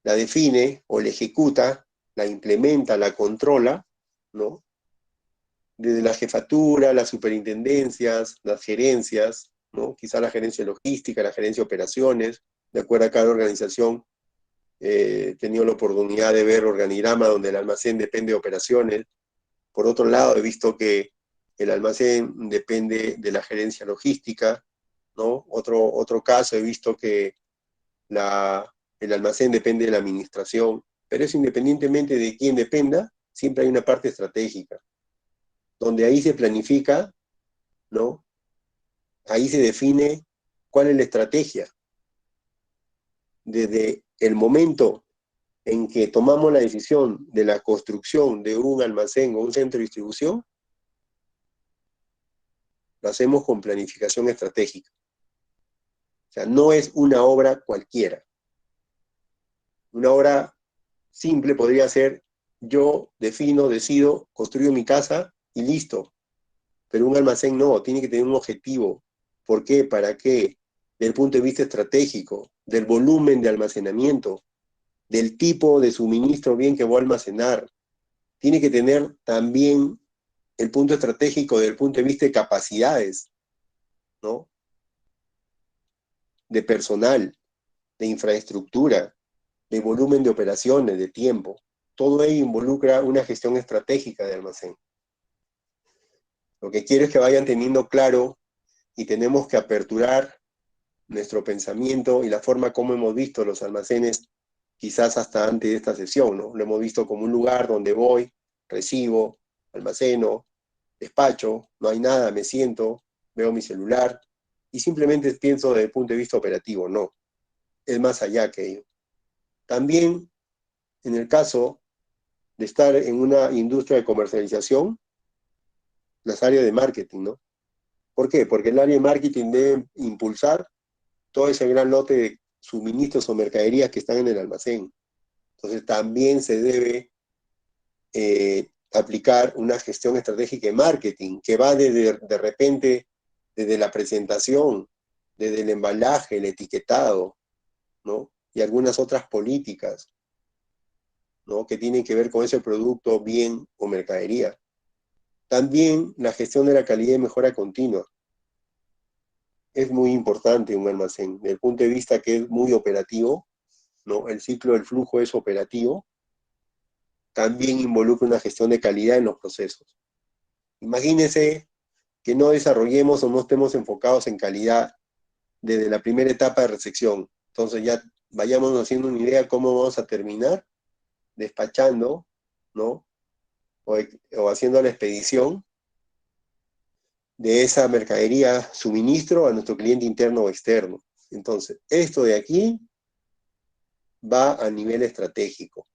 la define o la ejecuta, la implementa, la controla, ¿no? Desde la jefatura, las superintendencias, las gerencias, ¿no? Quizá la gerencia logística, la gerencia de operaciones, de acuerdo a cada organización. He tenido la oportunidad de ver organigrama donde el almacén depende de operaciones. Por otro lado, he visto que el almacén depende de la gerencia logística, ¿no? Otro caso, he visto que el almacén depende de la administración, pero eso independientemente de quién dependa, siempre hay una parte estratégica, donde ahí se planifica, ¿no? Ahí se define cuál es la estrategia. Desde el momento en que tomamos la decisión de la construcción de un almacén o un centro de distribución, lo hacemos con planificación estratégica. O sea, no es una obra cualquiera. Una obra simple podría ser, yo defino, decido, construyo mi casa y listo. Pero un almacén no, tiene que tener un objetivo. ¿Por qué? ¿Para qué? Desde el punto de vista estratégico, del volumen de almacenamiento, del tipo de suministro bien que voy a almacenar. Tiene que tener también el punto estratégico desde el punto de vista de capacidades, ¿no? De personal, de infraestructura, de volumen de operaciones, de tiempo. Todo ello involucra una gestión estratégica de almacén. Lo que quiero es que vayan teniendo claro y tenemos que aperturar nuestro pensamiento y la forma como hemos visto los almacenes, quizás hasta antes de esta sesión, ¿no? Lo hemos visto como un lugar donde voy, recibo, almaceno, despacho, no hay nada, me siento, veo mi celular y simplemente pienso desde el punto de vista operativo, no. Es más allá que ello. También, en el caso de estar en una industria de comercialización, las áreas de marketing, ¿no? ¿Por qué? Porque el área de marketing debe impulsar todo ese gran lote de suministros o mercaderías que están en el almacén. Entonces también se debe aplicar una gestión estratégica de marketing que va de repente desde la presentación, desde el embalaje, el etiquetado, ¿no? Y algunas otras políticas, ¿no? Que tienen que ver con ese producto, bien o mercadería. También la gestión de la calidad y mejora continua. Es muy importante un almacén, desde el punto de vista que es muy operativo, ¿no? El ciclo del flujo es operativo, también involucra una gestión de calidad en los procesos. Imagínense que no desarrollemos o no estemos enfocados en calidad desde la primera etapa de recepción. Entonces ya vayamos haciendo una idea de cómo vamos a terminar despachando, ¿no? O haciendo la expedición de esa mercadería, suministro a nuestro cliente interno o externo. Entonces, esto de aquí va a nivel estratégico,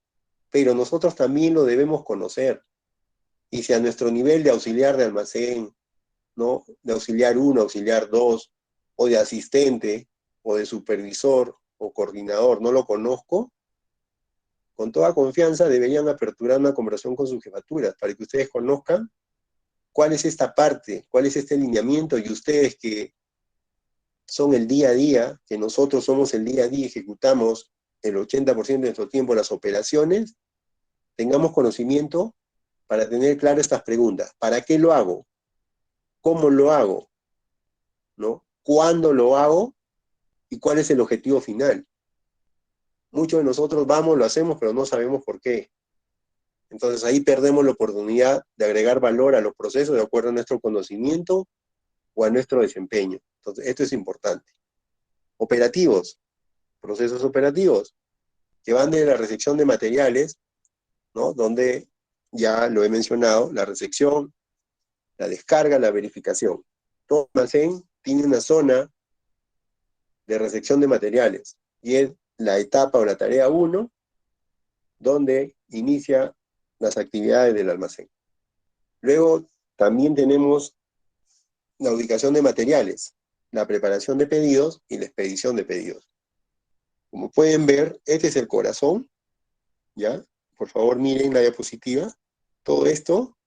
pero nosotros también lo debemos conocer. Y si a nuestro nivel de auxiliar de almacén, ¿no? De auxiliar 1, auxiliar 2, o de asistente, o de supervisor, o coordinador, no lo conozco, con toda confianza deberían aperturar una conversación con sus jefaturas para que ustedes conozcan cuál es esta parte, cuál es este lineamiento, y ustedes que son el día a día, que nosotros somos el día a día, ejecutamos el 80% de nuestro tiempo las operaciones, tengamos conocimiento para tener claras estas preguntas. ¿Para qué lo hago? ¿Cómo lo hago? ¿No? ¿Cuándo lo hago? ¿Y cuál es el objetivo final? Muchos de nosotros vamos, lo hacemos, pero no sabemos por qué. Entonces ahí perdemos la oportunidad de agregar valor a los procesos de acuerdo a nuestro conocimiento o a nuestro desempeño. Entonces esto es importante. Operativos, procesos operativos, que van de la recepción de materiales, ¿no? Donde ya lo he mencionado, la recepción, la descarga, la verificación. Todo almacén tiene una zona de recepción de materiales y es la etapa o la tarea 1 donde inicia las actividades del almacén. Luego también tenemos la ubicación de materiales, la preparación de pedidos y la expedición de pedidos. Como pueden ver, este es el corazón, ¿ya? Por favor, miren la diapositiva. Todo esto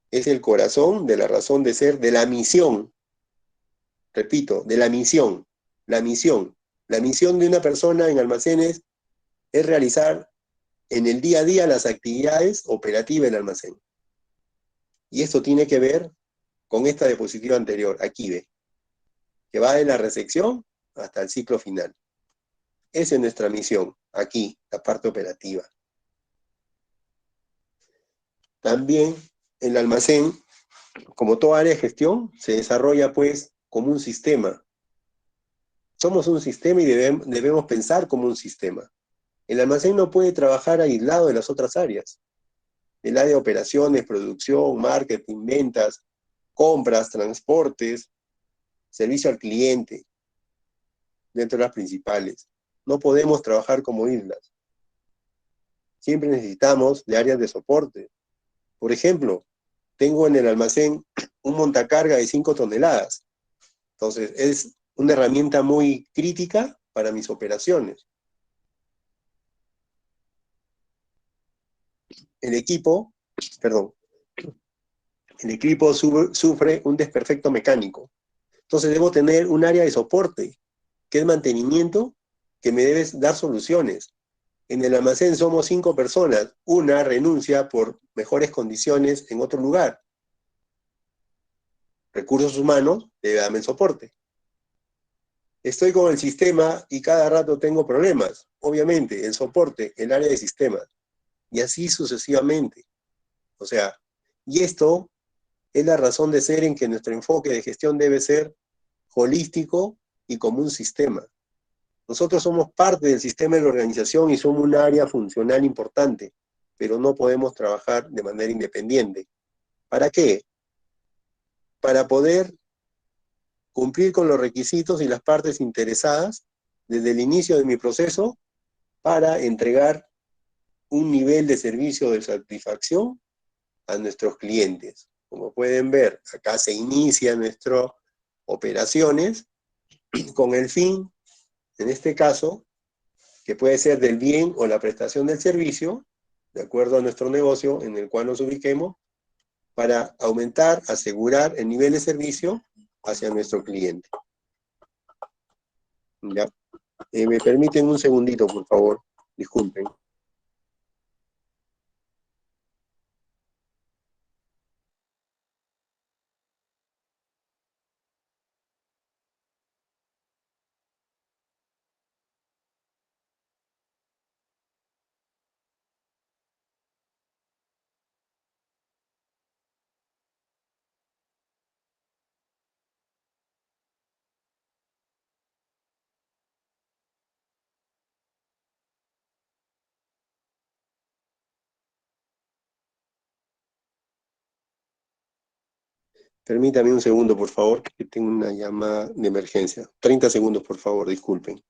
es el corazón de la razón de ser de la misión. Repito, de la misión. La misión. La misión de una persona en almacenes es realizar en el día a día las actividades operativas del almacén. Y esto tiene que ver con esta diapositiva anterior, aquí ve, que va de la recepción hasta el ciclo final. Esa es nuestra misión, aquí, la parte operativa. También el almacén, como toda área de gestión, se desarrolla pues como un sistema. Somos un sistema y debemos pensar como un sistema. El almacén no puede trabajar aislado de las otras áreas. El área de operaciones, producción, marketing, ventas, compras, transportes, servicio al cliente, dentro de las principales. No podemos trabajar como islas. Siempre necesitamos de áreas de soporte. Por ejemplo, tengo en el almacén un montacarga de 5 toneladas. Entonces, es una herramienta muy crítica para mis operaciones. El equipo, perdón, el equipo sufre un desperfecto mecánico. Entonces, debo tener un área de soporte, que es mantenimiento, que me debe dar soluciones. En el almacén somos 5 personas, una renuncia por mejores condiciones en otro lugar. Recursos humanos debe darme soporte. Estoy con el sistema y cada rato tengo problemas. Obviamente, el soporte, el área de sistemas. Y así sucesivamente. O sea, y esto es la razón de ser en que nuestro enfoque de gestión debe ser holístico y como un sistema. Nosotros somos parte del sistema de la organización y somos un área funcional importante, pero no podemos trabajar de manera independiente. ¿Para qué? Para poder cumplir con los requisitos y las partes interesadas desde el inicio de mi proceso para entregar un nivel de servicio de satisfacción a nuestros clientes. Como pueden ver, acá se inicia nuestras operaciones con el fin, en este caso, que puede ser del bien o la prestación del servicio, de acuerdo a nuestro negocio en el cual nos ubiquemos, para aumentar, asegurar el nivel de servicio hacia nuestro cliente. ¿Ya? ¿Me permiten un segundito, por favor? Disculpen. Permítame un segundo, por favor, que tengo una llamada de emergencia. 30 segundos, por favor, disculpen.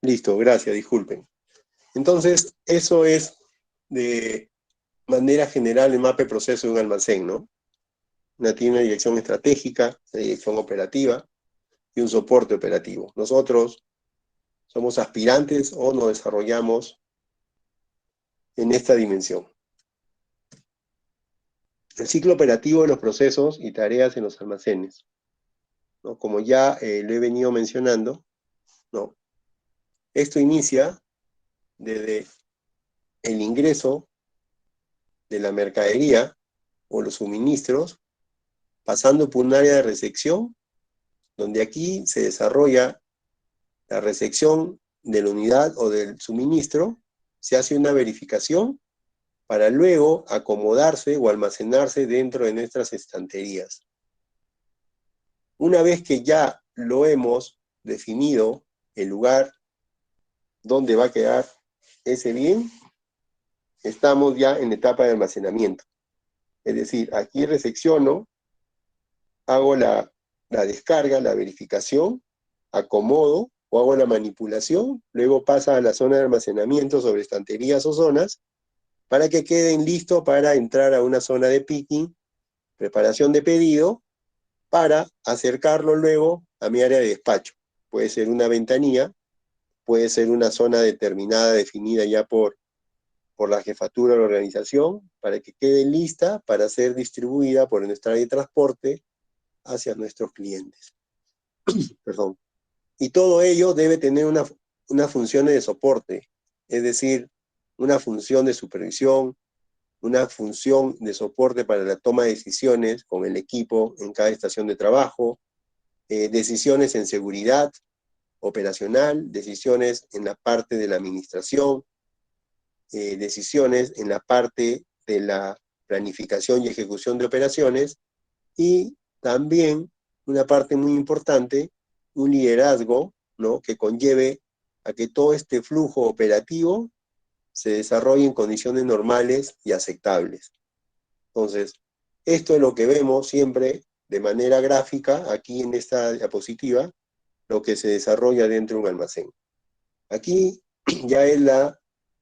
Listo, gracias, disculpen. Entonces, eso es de manera general el mapa de proceso de un almacén, ¿no? Tiene una dirección estratégica, una dirección operativa y un soporte operativo. Nosotros somos aspirantes o nos desarrollamos en esta dimensión. El ciclo operativo de los procesos y tareas en los almacenes, ¿no? Como ya lo he venido mencionando, ¿no? Esto inicia desde el ingreso de la mercadería o los suministros, pasando por un área de recepción, donde aquí se desarrolla la recepción de la unidad o del suministro, se hace una verificación para luego acomodarse o almacenarse dentro de nuestras estanterías. Una vez que ya lo hemos definido, el lugar donde va a quedar ese bien, estamos ya en etapa de almacenamiento. Es decir, aquí recepciono, hago la descarga, la verificación, acomodo o hago la manipulación, luego pasa a la zona de almacenamiento sobre estanterías o zonas, para que queden listos para entrar a una zona de picking, preparación de pedido, para acercarlo luego a mi área de despacho. Puede ser una ventanilla, puede ser una zona determinada, definida ya por la jefatura de la organización, para que quede lista para ser distribuida por nuestra área de transporte hacia nuestros clientes. Perdón. Y todo ello debe tener una función de soporte, es decir, una función de supervisión, una función de soporte para la toma de decisiones con el equipo en cada estación de trabajo, decisiones en seguridad operacional, decisiones en la parte de la administración, decisiones en la parte de la planificación y ejecución de operaciones, y también una parte muy importante, un liderazgo, ¿no?, que conlleve a que todo este flujo operativo se desarrolle en condiciones normales y aceptables. Entonces, esto es lo que vemos siempre de manera gráfica, aquí en esta diapositiva, lo que se desarrolla dentro de un almacén. Aquí ya es la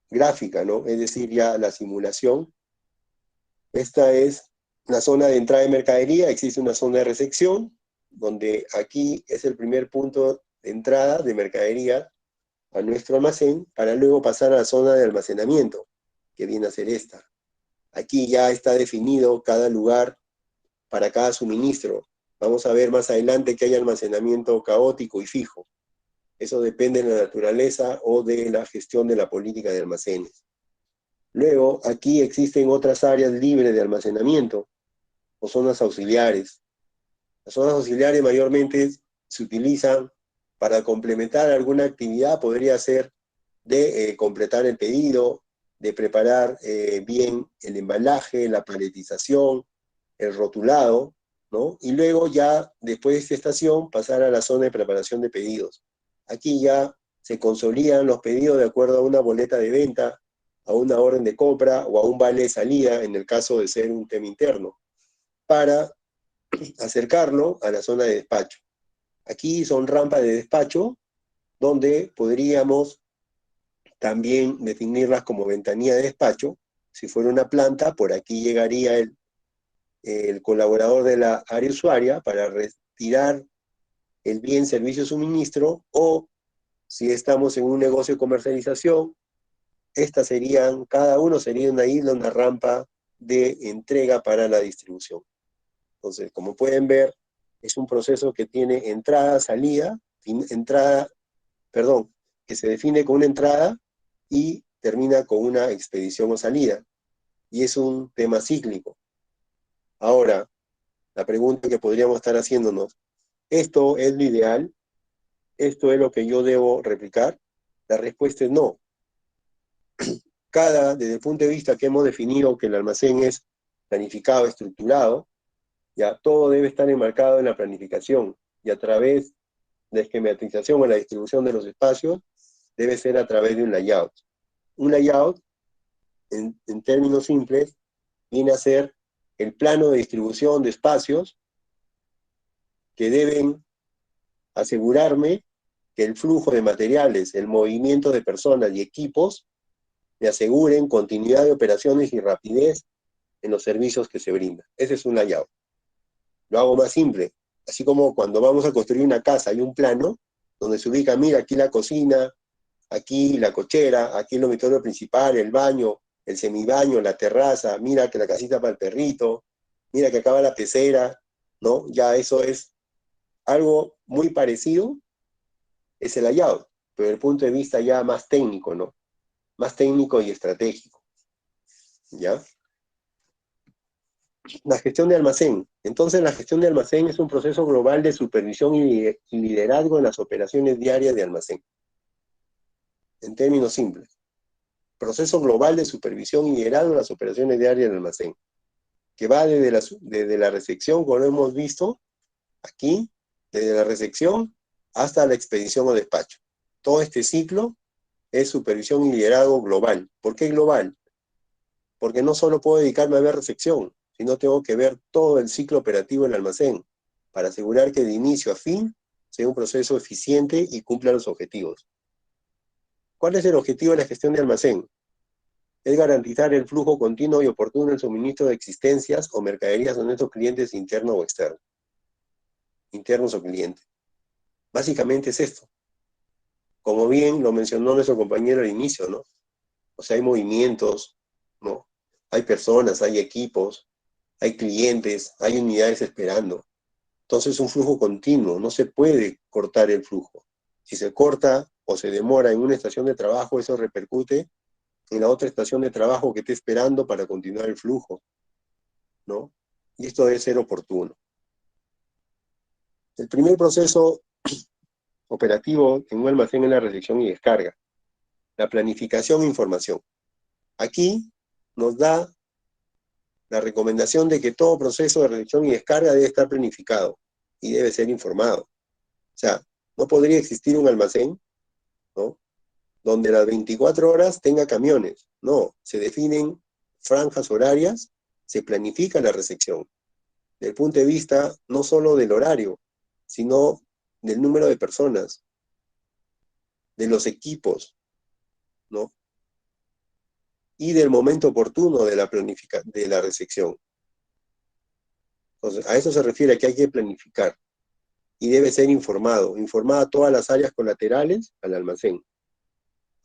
gráfica, ¿no? Es decir, ya la simulación. Esta es la zona de entrada de mercadería, existe una zona de recepción, donde aquí es el primer punto de entrada de mercadería a nuestro almacén, para luego pasar a la zona de almacenamiento, que viene a ser esta. Aquí ya está definido cada lugar para cada suministro. Vamos a ver más adelante que hay almacenamiento caótico y fijo. Eso depende de la naturaleza o de la gestión de la política de almacenes. Luego, aquí existen otras áreas libres de almacenamiento, o zonas auxiliares. Las zonas auxiliares mayormente se utilizan para complementar alguna actividad, podría ser de completar el pedido, de preparar bien el embalaje, la paletización, el rotulado, ¿no? Y luego ya, después de esta estación, pasar a la zona de preparación de pedidos. Aquí ya se consolidan los pedidos de acuerdo a una boleta de venta, a una orden de compra o a un vale de salida, en el caso de ser un tema interno, para acercarlo a la zona de despacho. Aquí son rampas de despacho, donde podríamos también definirlas como ventanilla de despacho. Si fuera una planta, por aquí llegaría el colaborador de la área usuaria para retirar el bien, servicio, suministro, o si estamos en un negocio de comercialización, estas serían, cada uno sería una isla, una rampa de entrega para la distribución. Entonces, como pueden ver, es un proceso que tiene entrada, salida, que se define con una entrada y termina con una expedición o salida. Y es un tema cíclico. Ahora, la pregunta que podríamos estar haciéndonos, ¿esto es lo ideal? ¿Esto es lo que yo debo replicar? La respuesta es no. Desde el punto de vista que hemos definido que el almacén es planificado, estructurado, ya todo debe estar enmarcado en la planificación, y a través de esquematización o la distribución de los espacios, debe ser a través de un layout. Un layout, en términos simples, viene a ser el plano de distribución de espacios que deben asegurarme que el flujo de materiales, el movimiento de personas y equipos me aseguren continuidad de operaciones y rapidez en los servicios que se brindan. Ese es un layout. Lo hago más simple. Así como cuando vamos a construir una casa, hay un plano donde se ubica, mira, aquí la cocina, aquí la cochera, aquí el dormitorio principal, el baño, el semibaño, la terraza, mira que la casita para el perrito, mira que acaba la pecera, ¿no? Ya eso es algo muy parecido, es el layout, pero desde el punto de vista ya más técnico, ¿no? Más técnico y estratégico, ¿ya? La gestión de almacén. Entonces, la gestión de almacén es un proceso global de supervisión y liderazgo en las operaciones diarias de almacén. En términos simples. Proceso global de supervisión y liderazgo en las operaciones diarias del almacén, que va desde la recepción, como lo hemos visto aquí, desde la recepción hasta la expedición o despacho. Todo este ciclo es supervisión y liderazgo global. ¿Por qué global? Porque no solo puedo dedicarme a ver recepción, sino tengo que ver todo el ciclo operativo del almacén, para asegurar que de inicio a fin sea un proceso eficiente y cumpla los objetivos. ¿Cuál es el objetivo de la gestión de almacén? Es garantizar el flujo continuo y oportuno del suministro de existencias o mercaderías a nuestros clientes internos o externos. Internos o clientes. Básicamente es esto. Como bien lo mencionó nuestro compañero al inicio, ¿no? O sea, hay movimientos, ¿no? Hay personas, hay equipos, hay clientes, hay unidades esperando. Entonces es un flujo continuo, no se puede cortar el flujo. Si se corta o se demora en una estación de trabajo, eso repercute en la otra estación de trabajo que esté esperando para continuar el flujo, ¿no? Y esto debe ser oportuno. El primer proceso operativo en un almacén es la recepción y descarga, la planificación e información. Aquí nos da la recomendación de que todo proceso de recepción y descarga debe estar planificado y debe ser informado. O sea, no podría existir un almacén, ¿no?, donde las 24 horas tenga camiones. No, se definen franjas horarias, se planifica la recepción. Desde el punto de vista no solo del horario, sino del número de personas, de los equipos, ¿no? Y del momento oportuno de la recepción. Entonces, a eso se refiere que hay que planificar y debe ser informada a todas las áreas colaterales al almacén.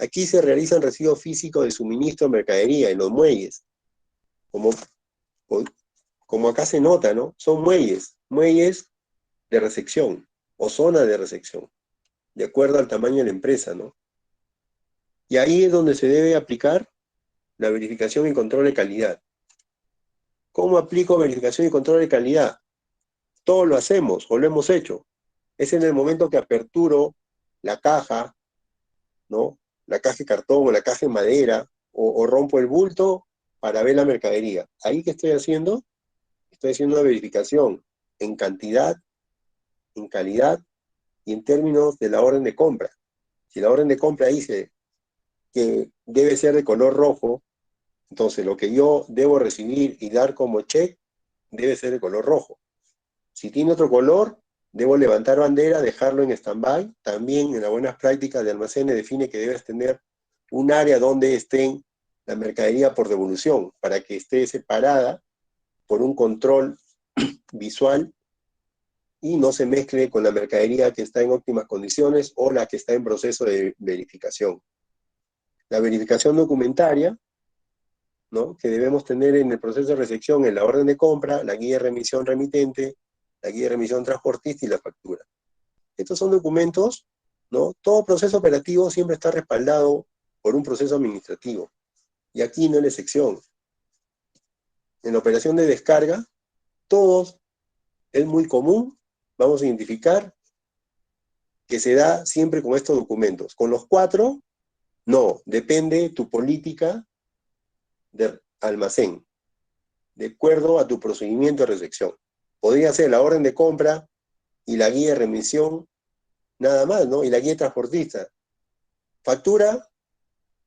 Aquí se realizan residuos físicos de suministro de mercadería en los muelles, como acá se nota, ¿no? Son muelles de recepción o zona de recepción, de acuerdo al tamaño de la empresa, ¿no? Y ahí es donde se debe aplicar la verificación y control de calidad. ¿Cómo aplico verificación y control de calidad? Todo lo hacemos o lo hemos hecho. Es en el momento que aperturo la caja, ¿no? La caja de cartón o la caja de madera, o rompo el bulto para ver la mercadería. Ahí que estoy haciendo una verificación en cantidad, en calidad y en términos de la orden de compra. Si la orden de compra dice que debe ser de color rojo, entonces lo que yo debo recibir y dar como check debe ser de color rojo. Si tiene otro color, debo levantar bandera, dejarlo en stand-by. También en las buenas prácticas de almacenes define que debes tener un área donde estén la mercadería por devolución, para que esté separada por un control visual y no se mezcle con la mercadería que está en óptimas condiciones o la que está en proceso de verificación. La verificación documentaria, ¿no?, que debemos tener en el proceso de recepción en la orden de compra, la guía de remisión remitente, la guía de remisión transportista y la factura. Estos son documentos, ¿no? Todo proceso operativo siempre está respaldado por un proceso administrativo. Y aquí no es la excepción. En la operación de descarga, todos, es muy común, vamos a identificar que se da siempre con estos documentos. Con los 4, no, depende tu política de almacén, de acuerdo a tu procedimiento de recepción. Podría ser la orden de compra y la guía de remisión, nada más, ¿no? Y la guía de transportista. Factura,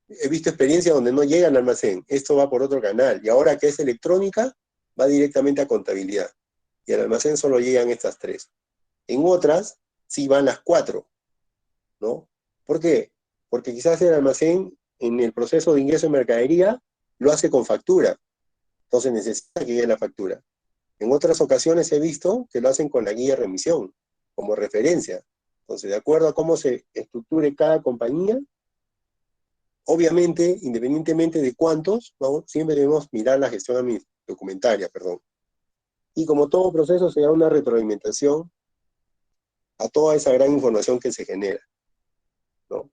he visto experiencias donde no llega al almacén, esto va por otro canal, y ahora que es electrónica, va directamente a contabilidad. Y al almacén solo llegan estas 3. En otras, sí van las 4, ¿no? ¿Por qué? Porque quizás el almacén, en el proceso de ingreso de mercadería, lo hace con factura. Entonces necesita que llegue la factura. En otras ocasiones he visto que lo hacen con la guía de remisión, como referencia. Entonces, de acuerdo a cómo se estructure cada compañía, obviamente, independientemente de cuántos, ¿no? Siempre debemos mirar la gestión documentaria, perdón. Y como todo proceso, se da una retroalimentación a toda esa gran información que se genera, ¿no?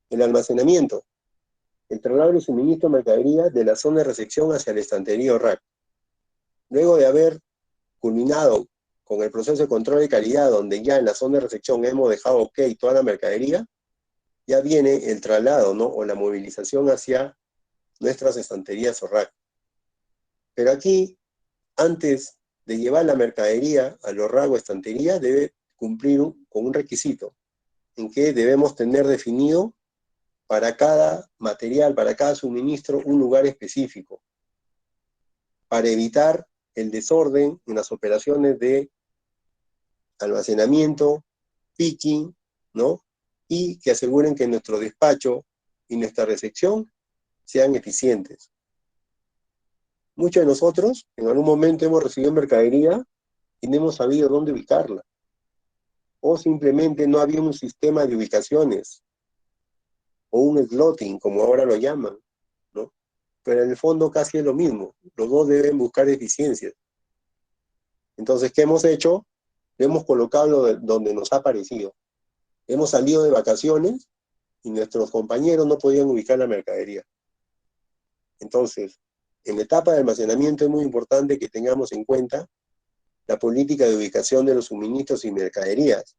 El almacenamiento, el traslado y suministro de mercadería de la zona de recepción hacia la estantería o rack. Luego de haber culminado con el proceso de control de calidad, donde ya en la zona de recepción hemos dejado ok toda la mercadería, ya viene el traslado, ¿no? O la movilización hacia nuestras estanterías o rack. Pero aquí, antes de llevar la mercadería a los rack o estantería, debe cumplir con un requisito, en que debemos tener definido para cada material, para cada suministro, un lugar específico, para evitar el desorden en las operaciones de almacenamiento, picking, ¿no? Y que aseguren que nuestro despacho y nuestra recepción sean eficientes. Muchos de nosotros en algún momento hemos recibido mercadería y no hemos sabido dónde ubicarla. O simplemente no había un sistema de ubicaciones, o un slotting, como ahora lo llaman, ¿no? Pero en el fondo casi es lo mismo. Los dos deben buscar eficiencias. Entonces, ¿qué hemos hecho? Le hemos colocado donde nos ha parecido. Hemos salido de vacaciones y nuestros compañeros no podían ubicar la mercadería. Entonces, en la etapa de almacenamiento es muy importante que tengamos en cuenta la política de ubicación de los suministros y mercaderías,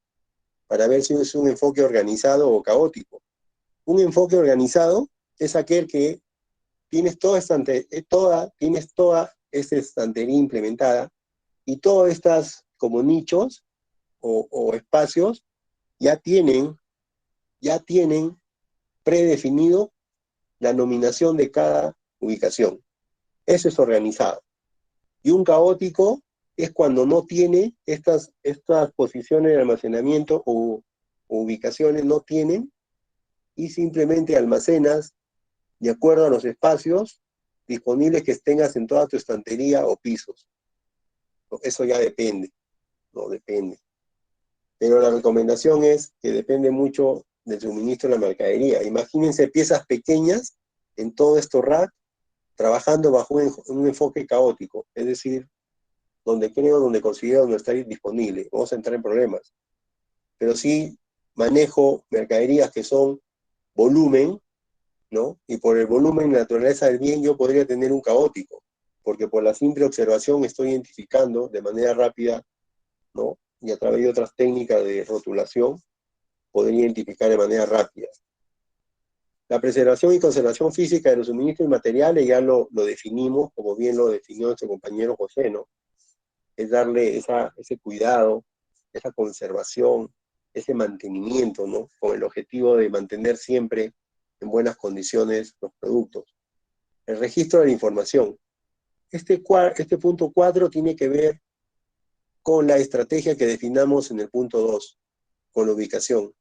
para ver si es un enfoque organizado o caótico. Un enfoque organizado es aquel que tienes tienes toda esta estantería implementada y todas estas como nichos o espacios ya tienen predefinido la nominación de cada ubicación. Eso es organizado. Y un caótico es cuando no tiene estas posiciones de almacenamiento o ubicaciones, no tienen, y simplemente almacenas de acuerdo a los espacios disponibles que tengas en toda tu estantería o pisos. Eso ya depende, no depende. Pero la recomendación es que depende mucho del suministro de la mercadería. Imagínense piezas pequeñas en todo esto rack, trabajando bajo un enfoque caótico, es decir, donde considero no está disponible. Vamos a entrar en problemas. Pero sí manejo mercaderías que son volumen, ¿no? Y por el volumen y la naturaleza del bien yo podría tener un caótico, porque por la simple observación estoy identificando de manera rápida, ¿no? Y a través de otras técnicas de rotulación, podría identificar de manera rápida. La preservación y conservación física de los suministros y materiales ya lo definimos, como bien lo definió nuestro compañero José, ¿no? Es darle ese cuidado, esa conservación, ese mantenimiento, ¿no? Con el objetivo de mantener siempre en buenas condiciones los productos. El registro de la información. Este punto 4 tiene que ver con la estrategia que definamos en el punto 2, con la ubicación.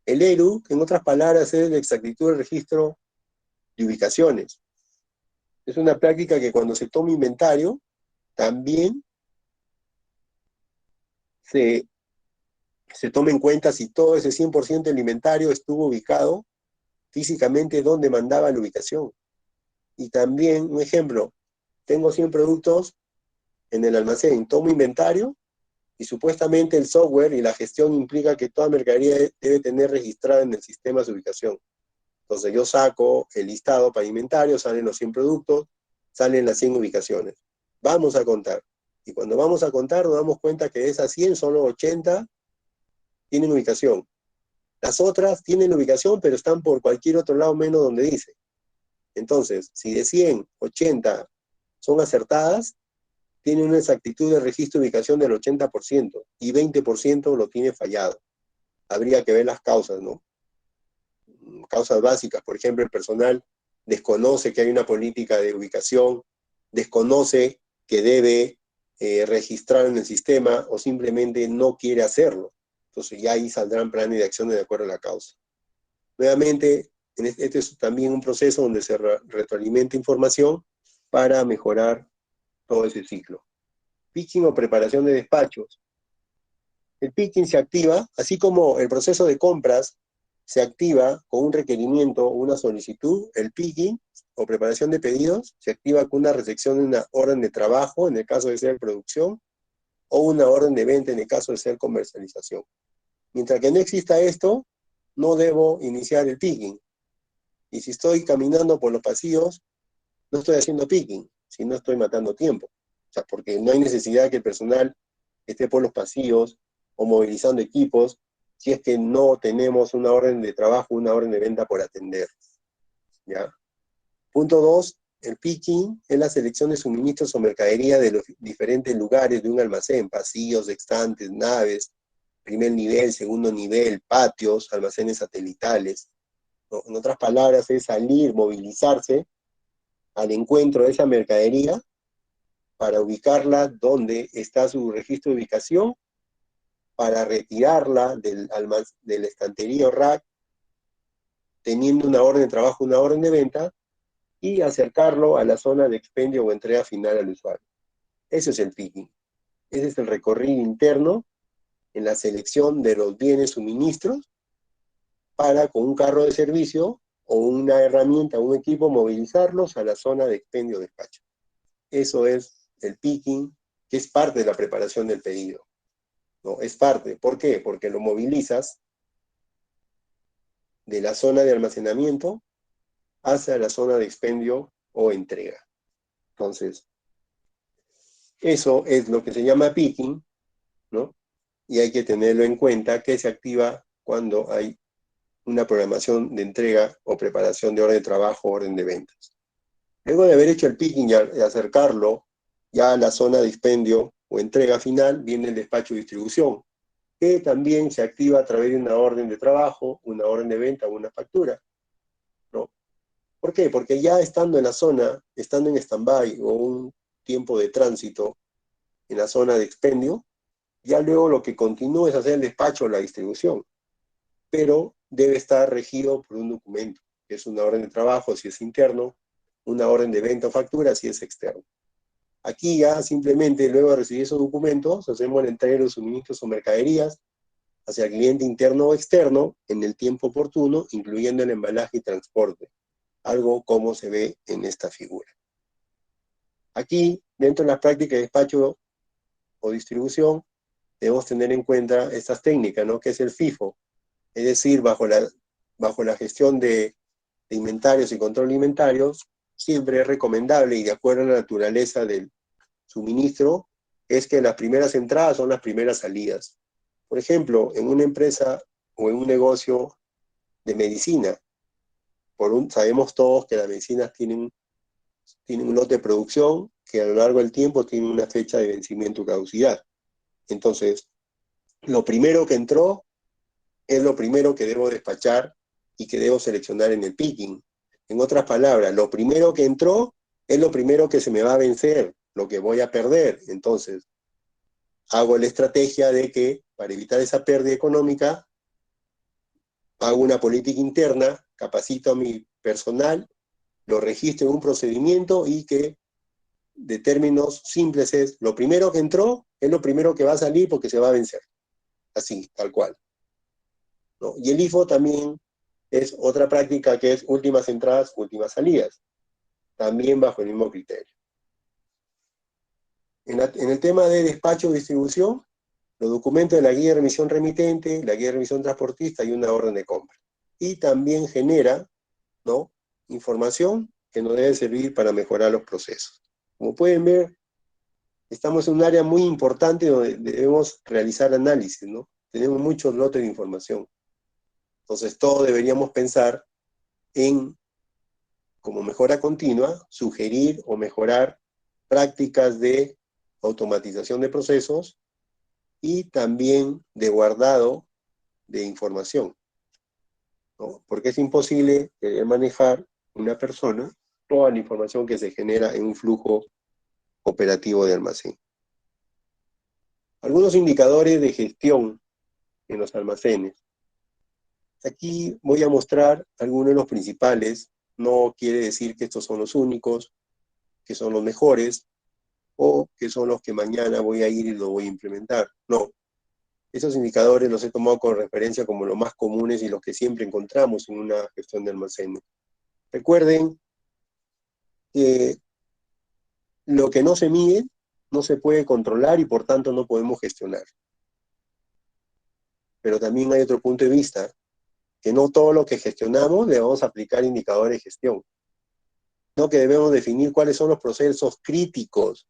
El ERU, en otras palabras, es la exactitud del registro de ubicaciones. Es una práctica que cuando se toma inventario, también se toma en cuenta si todo ese 100% del inventario estuvo ubicado físicamente donde mandaba la ubicación. Y también, un ejemplo, tengo 100 productos en el almacén, tomo inventario y supuestamente el software y la gestión implica que toda mercadería debe tener registrada en el sistema su ubicación. Entonces yo saco el listado para inventario, salen los 100 productos, salen las 100 ubicaciones. Vamos a contar. Y cuando vamos a contar nos damos cuenta que de esas 100 solo 80 tienen ubicación. Las otras tienen ubicación, pero están por cualquier otro lado menos donde dice. Entonces, si de 100, 80 son acertadas, tiene una exactitud de registro de ubicación del 80% y 20% lo tiene fallado. Habría que ver las causas, ¿no? Causas básicas, por ejemplo, el personal desconoce que hay una política de ubicación, desconoce que debe registrar en el sistema o simplemente no quiere hacerlo. Entonces ya ahí saldrán planes de acción de acuerdo a la causa. Nuevamente, este es también un proceso donde se retroalimenta información para mejorar todo ese ciclo. Picking o preparación de despachos. El picking se activa, así como el proceso de compras se activa con un requerimiento o una solicitud, el picking o preparación de pedidos se activa con una recepción de una orden de trabajo, en el caso de ser producción, o una orden de venta, en el caso de ser comercialización. Mientras que no exista esto, no debo iniciar el picking. Y si estoy caminando por los pasillos, no estoy haciendo picking, sino estoy matando tiempo. O sea, porque no hay necesidad que el personal esté por los pasillos o movilizando equipos si es que no tenemos una orden de trabajo, una orden de venta por atender. ¿Ya? Punto 2, el picking es la selección de suministros o mercadería de los diferentes lugares de un almacén, pasillos, estantes, naves, primer nivel, segundo nivel, patios, almacenes satelitales. ¿No? En otras palabras, es salir, movilizarse al encuentro de esa mercadería para ubicarla donde está su registro de ubicación, para retirarla de la estantería o rack, teniendo una orden de trabajo, una orden de venta, y acercarlo a la zona de expendio o entrega final al usuario. Ese es el picking. Ese es el recorrido interno en la selección de los bienes suministros para, con un carro de servicio o una herramienta, un equipo, movilizarlos a la zona de expendio o despacho. Eso es el picking, que es parte de la preparación del pedido. ¿No? Es parte. ¿Por qué? Porque lo movilizas de la zona de almacenamiento hacia la zona de expendio o entrega. Entonces, eso es lo que se llama picking, ¿no? Y hay que tenerlo en cuenta, que se activa cuando hay una programación de entrega o preparación de orden de trabajo o orden de ventas. Luego de haber hecho el picking y acercarlo ya a la zona de expendio o entrega final, viene el despacho de distribución, que también se activa a través de una orden de trabajo, una orden de venta o una factura, ¿no? ¿Por qué? Porque ya estando en la zona, estando en stand-by o un tiempo de tránsito en la zona de expendio, ya luego lo que continúa es hacer el despacho o la distribución, pero debe estar regido por un documento, que es una orden de trabajo si es interno, una orden de venta o factura si es externo. Aquí ya simplemente, luego de recibir esos documentos, hacemos la entrega de los suministros o mercaderías hacia el cliente interno o externo en el tiempo oportuno, incluyendo el embalaje y transporte, algo como se ve en esta figura. Aquí, dentro de las prácticas de despacho o distribución, debemos tener en cuenta estas técnicas, ¿no? Que es el FIFO, es decir, bajo la gestión de inventarios y control de inventarios, siempre es recomendable y de acuerdo a la naturaleza del suministro, es que las primeras entradas son las primeras salidas. Por ejemplo, en una empresa o en un negocio de medicina, sabemos todos que las medicinas tienen un lote de producción que a lo largo del tiempo tiene una fecha de vencimiento o caducidad. Entonces, lo primero que entró es lo primero que debo despachar y que debo seleccionar en el picking. En otras palabras, lo primero que entró es lo primero que se me va a vencer, lo que voy a perder. Entonces, hago la estrategia de que, para evitar esa pérdida económica, hago una política interna, capacito a mi personal, lo registro en un procedimiento y que, de términos simples, es lo primero que entró es lo primero que va a salir porque se va a vencer. Así, tal cual, ¿no? Y el IFO también es otra práctica que es últimas entradas, últimas salidas, también bajo el mismo criterio. En el tema de despacho o distribución, los documentos de la guía de remisión remitente, la guía de remisión transportista y una orden de compra. Y también genera, ¿no?, información que nos debe servir para mejorar los procesos. Como pueden ver, estamos en un área muy importante donde debemos realizar análisis, ¿no? Tenemos muchos lotes de información. Entonces, todos deberíamos pensar en, como mejora continua, sugerir o mejorar prácticas de automatización de procesos y también de guardado de información, ¿no? Porque es imposible manejar una persona toda la información que se genera en un flujo operativo de almacén. Algunos indicadores de gestión en los almacenes. Aquí voy a mostrar algunos de los principales. No quiere decir que estos son los únicos, que son los mejores, o que son los que mañana voy a ir y los voy a implementar. No. Esos indicadores los he tomado con referencia como los más comunes y los que siempre encontramos en una gestión de almacenes. Recuerden que lo que no se mide no se puede controlar y por tanto no podemos gestionar. Pero también hay otro punto de vista, que no todo lo que gestionamos le vamos a aplicar indicadores de gestión, sino que debemos definir cuáles son los procesos críticos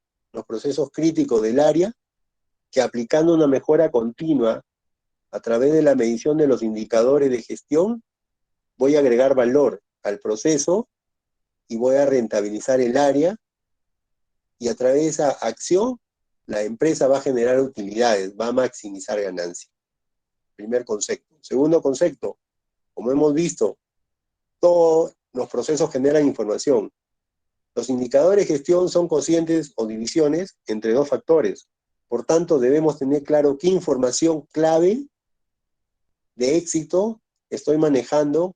del área, que aplicando una mejora continua a través de la medición de los indicadores de gestión, voy a agregar valor al proceso y voy a rentabilizar el área, y a través de esa acción, la empresa va a generar utilidades, va a maximizar ganancias. Primer concepto. Segundo concepto, como hemos visto, todos los procesos generan información. Los indicadores de gestión son cocientes o divisiones entre dos factores. Por tanto, debemos tener claro qué información clave de éxito estoy manejando,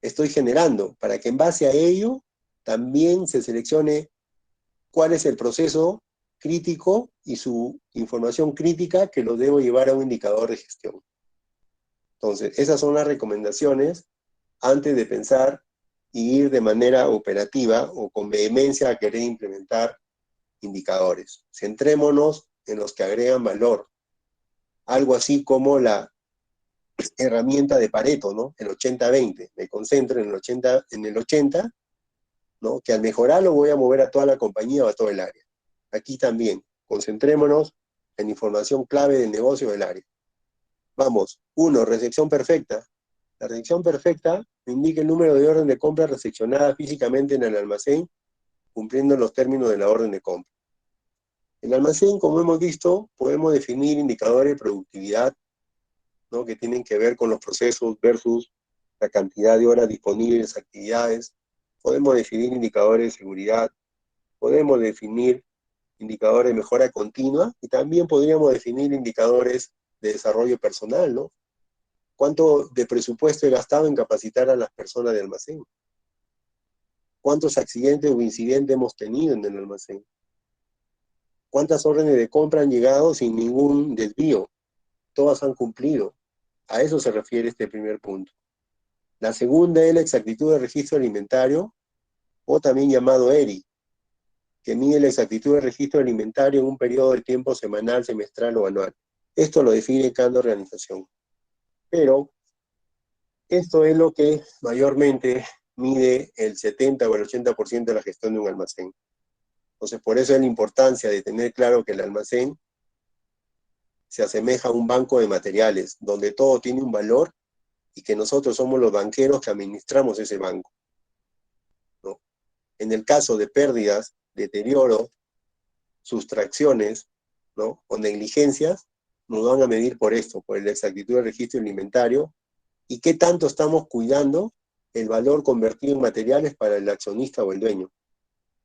estoy generando, para que en base a ello también se seleccione cuál es el proceso crítico y su información crítica que lo debo llevar a un indicador de gestión. Entonces, esas son las recomendaciones antes de pensar y ir de manera operativa o con vehemencia a querer implementar indicadores. Centrémonos en los que agregan valor. Algo así como la herramienta de Pareto, ¿no? El 80-20. Me concentro en el 80, ¿no? Que al mejorarlo voy a mover a toda la compañía o a todo el área. Aquí también, concentrémonos en información clave del negocio del área. Vamos, 1, recepción perfecta. La recepción perfecta me indica el número de orden de compra recepcionada físicamente en el almacén, cumpliendo los términos de la orden de compra. En el almacén, como hemos visto, podemos definir indicadores de productividad, ¿no? Que tienen que ver con los procesos versus la cantidad de horas disponibles, actividades. Podemos definir indicadores de seguridad, podemos definir indicadores de mejora continua y también podríamos definir indicadores de desarrollo personal, ¿no? ¿Cuánto de presupuesto he gastado en capacitar a las personas de almacén? ¿Cuántos accidentes o incidentes hemos tenido en el almacén? ¿Cuántas órdenes de compra han llegado sin ningún desvío? Todas han cumplido. A eso se refiere este primer punto. La segunda es la exactitud del registro alimentario, o también llamado ERI, que mide la exactitud del registro alimentario en un periodo de tiempo semanal, semestral o anual. Esto lo define cada organización. Pero esto es lo que mayormente mide el 70 o el 80% de la gestión de un almacén. Entonces, por eso es la importancia de tener claro que el almacén se asemeja a un banco de materiales, donde todo tiene un valor y que nosotros somos los banqueros que administramos ese banco, ¿no? En el caso de pérdidas, deterioro, sustracciones, ¿no? O negligencias, nos van a medir por esto, por la exactitud del registro alimentario y qué tanto estamos cuidando el valor convertido en materiales para el accionista o el dueño.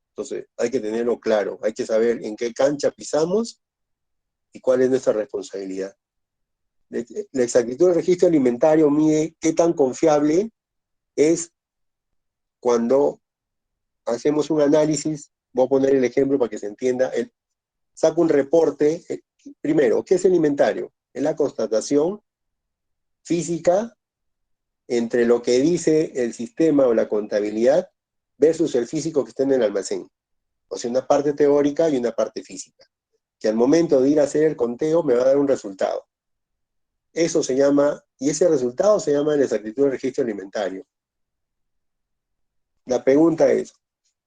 Entonces, hay que tenerlo claro, hay que saber en qué cancha pisamos y cuál es nuestra responsabilidad. La exactitud del registro alimentario mide qué tan confiable es cuando hacemos un análisis. Voy a poner el ejemplo para que se entienda. Saco un reporte. Primero, ¿qué es el inventario? Es la constatación física entre lo que dice el sistema o la contabilidad versus el físico que está en el almacén. O sea, una parte teórica y una parte física, que al momento de ir a hacer el conteo me va a dar un resultado. Eso se llama, y ese resultado se llama la exactitud del registro alimentario. La pregunta es,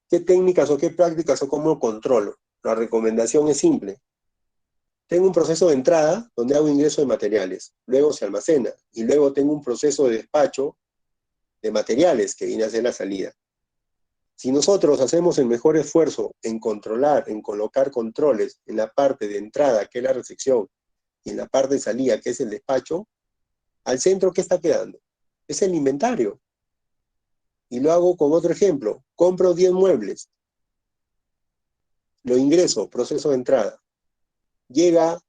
¿qué técnicas o qué prácticas o cómo controlo? La recomendación es simple. Tengo un proceso de entrada donde hago ingreso de materiales, luego se almacena, y luego tengo un proceso de despacho de materiales que viene a ser la salida. Si nosotros hacemos el mejor esfuerzo en controlar, en colocar controles en la parte de entrada, que es la recepción, y en la parte de salida, que es el despacho, al centro, ¿qué está quedando? Es el inventario. Y lo hago con otro ejemplo. Compro 10 muebles, lo ingreso, proceso de entrada. Llega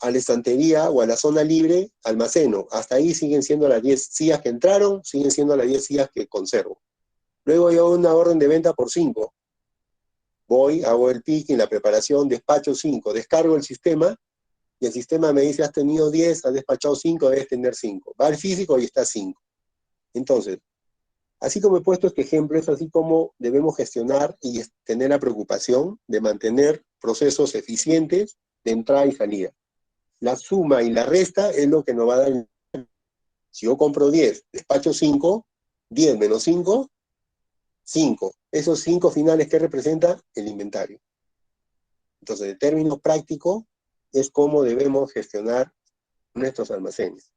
a la estantería o a la zona libre, almaceno. Hasta ahí siguen siendo las 10 sillas que entraron, siguen siendo las 10 sillas que conservo. Luego yo hago una orden de venta por 5. Voy, hago el picking, la preparación, despacho 5. Descargo el sistema y el sistema me dice, has tenido 10, has despachado 5, debes tener 5. Va al físico y está 5. Entonces, así como he puesto este ejemplo, es así como debemos gestionar y tener la preocupación de mantener procesos eficientes de entrada y salida. La suma y la resta es lo que nos va a dar. Si yo compro 10, despacho 5, 10 menos 5, 5. Esos 5 finales, ¿qué representa? El inventario. Entonces, en términos prácticos, es cómo debemos gestionar nuestros almacenes.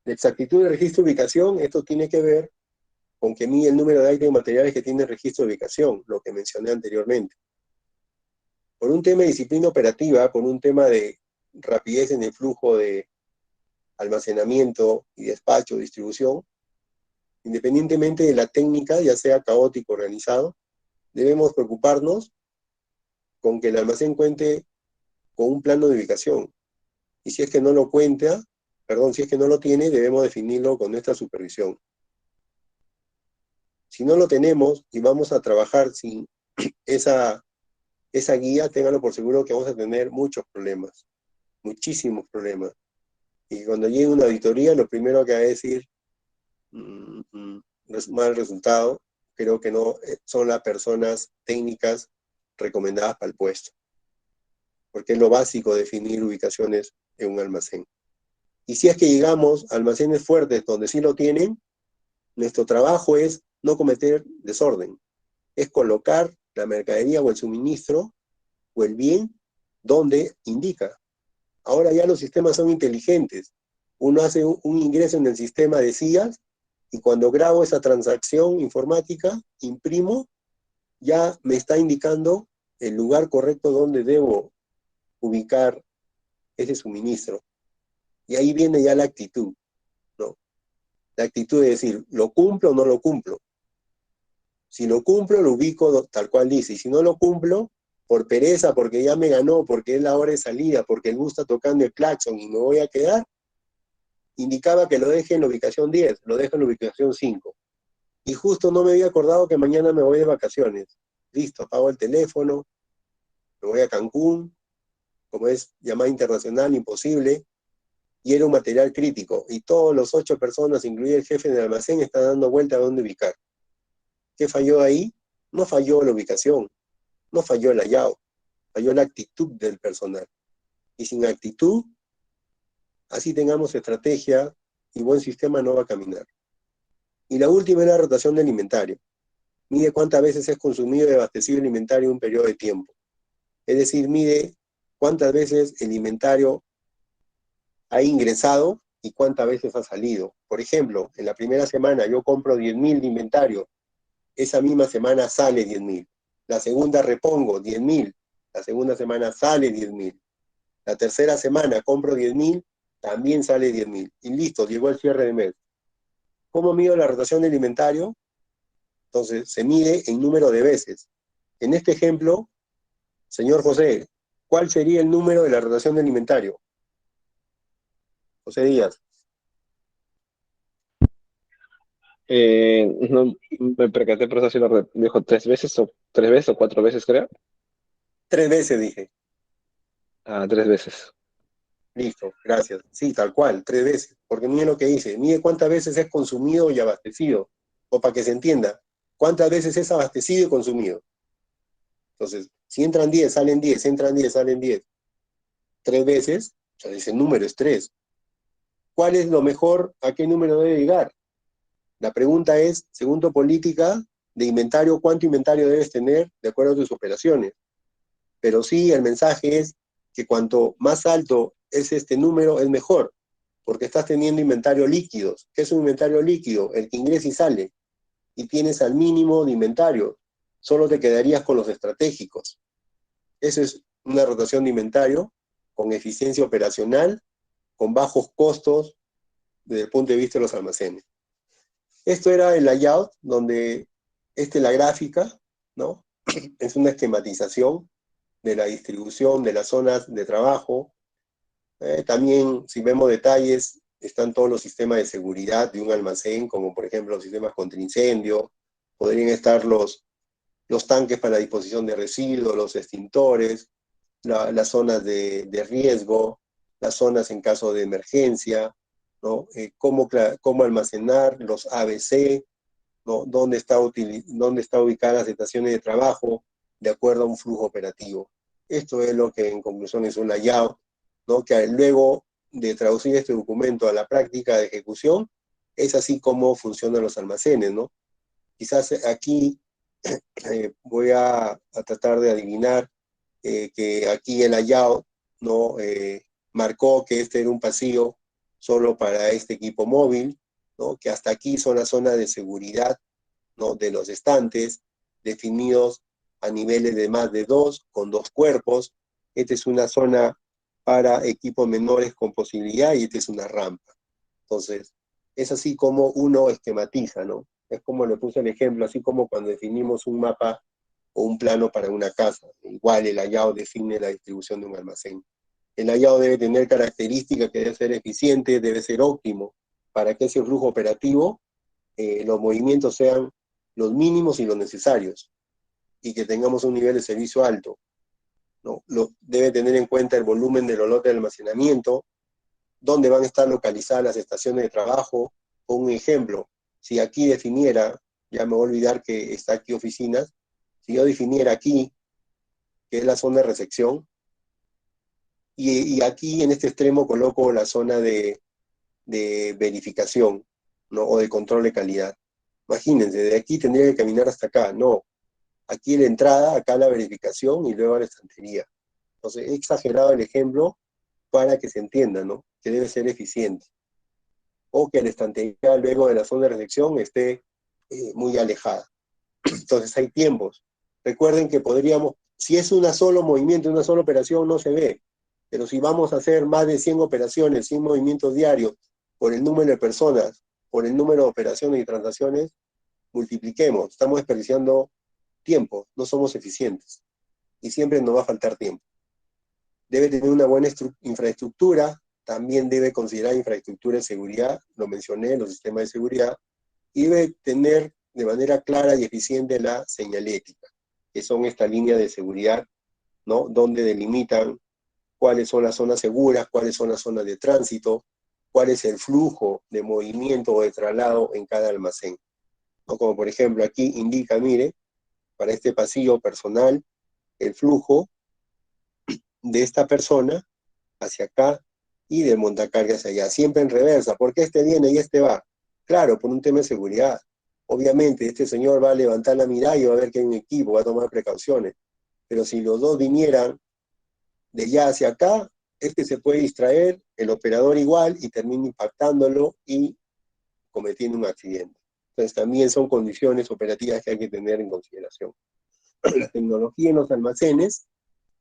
La exactitud de registro de ubicación, esto tiene que ver con que mide el número de ítems materiales que tiene el registro de ubicación, lo que mencioné anteriormente. Por un tema de disciplina operativa, por un tema de rapidez en el flujo de almacenamiento y despacho, distribución, independientemente de la técnica, ya sea caótico o organizado, debemos preocuparnos con que el almacén cuente con un plano de ubicación. Y si es que no lo cuenta, si es que no lo tiene, debemos definirlo con nuestra supervisión. Si no lo tenemos y vamos a trabajar sin esa guía, ténganlo por seguro que vamos a tener muchos problemas, muchísimos problemas. Y cuando llegue una auditoría, lo primero que va a decir, mal resultado, creo que no son las personas técnicas recomendadas para el puesto. Porque es lo básico definir ubicaciones en un almacén. Y si es que llegamos a almacenes fuertes donde sí lo tienen, nuestro trabajo es no cometer desorden, es colocar la mercadería o el suministro o el bien donde indica. Ahora ya los sistemas son inteligentes. Uno hace un ingreso en el sistema de CIAS y cuando grabo esa transacción informática, imprimo, ya me está indicando el lugar correcto donde debo ubicar ese suministro. Y ahí viene ya la actitud, ¿no? La actitud de decir, ¿lo cumplo o no lo cumplo? Si lo cumplo, lo ubico tal cual dice. Y si no lo cumplo, por pereza, porque ya me ganó, porque es la hora de salida, porque el bus está tocando el claxon y me voy a quedar, indicaba que lo deje en la ubicación 10, lo dejo en la ubicación 5. Y justo no me había acordado que mañana me voy de vacaciones. Listo, apago el teléfono, me voy a Cancún, como es llamada internacional, imposible, y era un material crítico. Y todos los 8 personas, incluido el jefe del almacén, están dando vuelta a dónde ubicar. ¿Qué falló ahí? No falló la ubicación, no falló el layout, falló la actitud del personal. Y sin actitud, así tengamos estrategia y buen sistema, no va a caminar. Y la última es la rotación del inventario. Mide cuántas veces es consumido y abastecido el inventario en un periodo de tiempo. Es decir, mide cuántas veces el inventario ha ingresado y cuántas veces ha salido. Por ejemplo, en la primera semana yo compro 10.000 de inventario, esa misma semana sale 10.000. La segunda repongo 10.000, la segunda semana sale 10.000. La tercera semana compro 10.000, también sale 10.000. Y listo, llegó el cierre de mes. ¿Cómo mido la rotación del inventario? Entonces, se mide en número de veces. En este ejemplo, señor José, ¿cuál sería el número de la rotación del inventario? José Díaz. No me percaté, pero eso sí lo dijo 3 veces o 4 veces, creo. 3 veces dije. 3 veces. Listo, gracias. Sí, tal cual, 3 veces. Porque mire lo que dice, mide cuántas veces es consumido y abastecido. O para que se entienda, cuántas veces es abastecido y consumido. Entonces, si entran 10, salen 10, entran 10, salen 10. 3 veces, o sea, ese número es 3. ¿Cuál es lo mejor? ¿A qué número debe llegar? La pregunta es, según tu política de inventario, ¿cuánto inventario debes tener de acuerdo a tus operaciones? Pero sí, el mensaje es que cuanto más alto es este número, es mejor, porque estás teniendo inventario líquidos. ¿Qué es un inventario líquido? El que ingresa y sale, y tienes al mínimo de inventario. Solo te quedarías con los estratégicos. Eso es una rotación de inventario con eficiencia operacional, con bajos costos desde el punto de vista de los almacenes. Esto era el layout, donde esta es la gráfica, ¿no? Es una esquematización de la distribución de las zonas de trabajo, También, si vemos detalles, están todos los sistemas de seguridad de un almacén, como por ejemplo los sistemas contra incendio, podrían estar los tanques para disposición de residuos, los extintores, las zonas de riesgo, las zonas en caso de emergencia, ¿no? Cómo almacenar los ABC, ¿no? Dónde está ubicadas las estaciones de trabajo de acuerdo a un flujo operativo. Esto es lo que en conclusión es un layout, ¿no? Que luego de traducir este documento a la práctica de ejecución, es así como funcionan los almacenes, ¿no? Quizás aquí voy a tratar de adivinar que aquí el layout, ¿no? Marcó que este era un pasillo solo para este equipo móvil, ¿no? Que hasta aquí son las zonas de seguridad, ¿no? De los estantes, definidos a niveles de más de 2, con 2 cuerpos. Esta es una zona para equipos menores con posibilidad y esta es una rampa. Entonces, es así como uno esquematiza, ¿no? Es como le puse el ejemplo, así como cuando definimos un mapa o un plano para una casa. Igual el layout define la distribución de un almacén. El layout debe tener características que debe ser eficiente, debe ser óptimo, para que ese flujo operativo, los movimientos sean los mínimos y los necesarios, y que tengamos un nivel de servicio alto, ¿no? Debe tener en cuenta el volumen de los lotes de almacenamiento, dónde van a estar localizadas las estaciones de trabajo. Por un ejemplo, si aquí definiera, ya me voy a olvidar que está aquí oficinas, si yo definiera aquí, que es la zona de recepción, y aquí en este extremo coloco la zona de verificación, ¿no? O de control de calidad. Imagínense, de aquí tendría que caminar hasta acá. No, aquí la entrada, acá la verificación y luego la estantería. Entonces, he exagerado el ejemplo para que se entienda, ¿no? Que debe ser eficiente. O que la estantería luego de la zona de recepción esté muy alejada. Entonces, hay tiempos. Recuerden que podríamos, si es un solo movimiento, una sola operación, no se ve. Pero si vamos a hacer más de 100 operaciones, 100 movimientos diarios, por el número de personas, por el número de operaciones y transacciones, multipliquemos. Estamos desperdiciando tiempo, no somos eficientes. Y siempre nos va a faltar tiempo. Debe tener una buena infraestructura, también debe considerar infraestructura de seguridad, lo mencioné, los sistemas de seguridad, y debe tener de manera clara y eficiente la señalética, que son esta línea de seguridad, ¿no? Donde delimitan cuáles son las zonas seguras, cuáles son las zonas de tránsito, cuál es el flujo de movimiento o de traslado en cada almacén, ¿no? Como por ejemplo aquí indica, mire, para este pasillo personal, el flujo de esta persona hacia acá y del montacarga hacia allá, siempre en reversa. ¿Por qué este viene y este va? Claro, por un tema de seguridad. Obviamente, este señor va a levantar la mirada y va a ver que hay un equipo, va a tomar precauciones. Pero si los dos vinieran de allá hacia acá, este se puede distraer, el operador igual, y termina impactándolo y cometiendo un accidente. Entonces, también son condiciones operativas que hay que tener en consideración. La tecnología en los almacenes,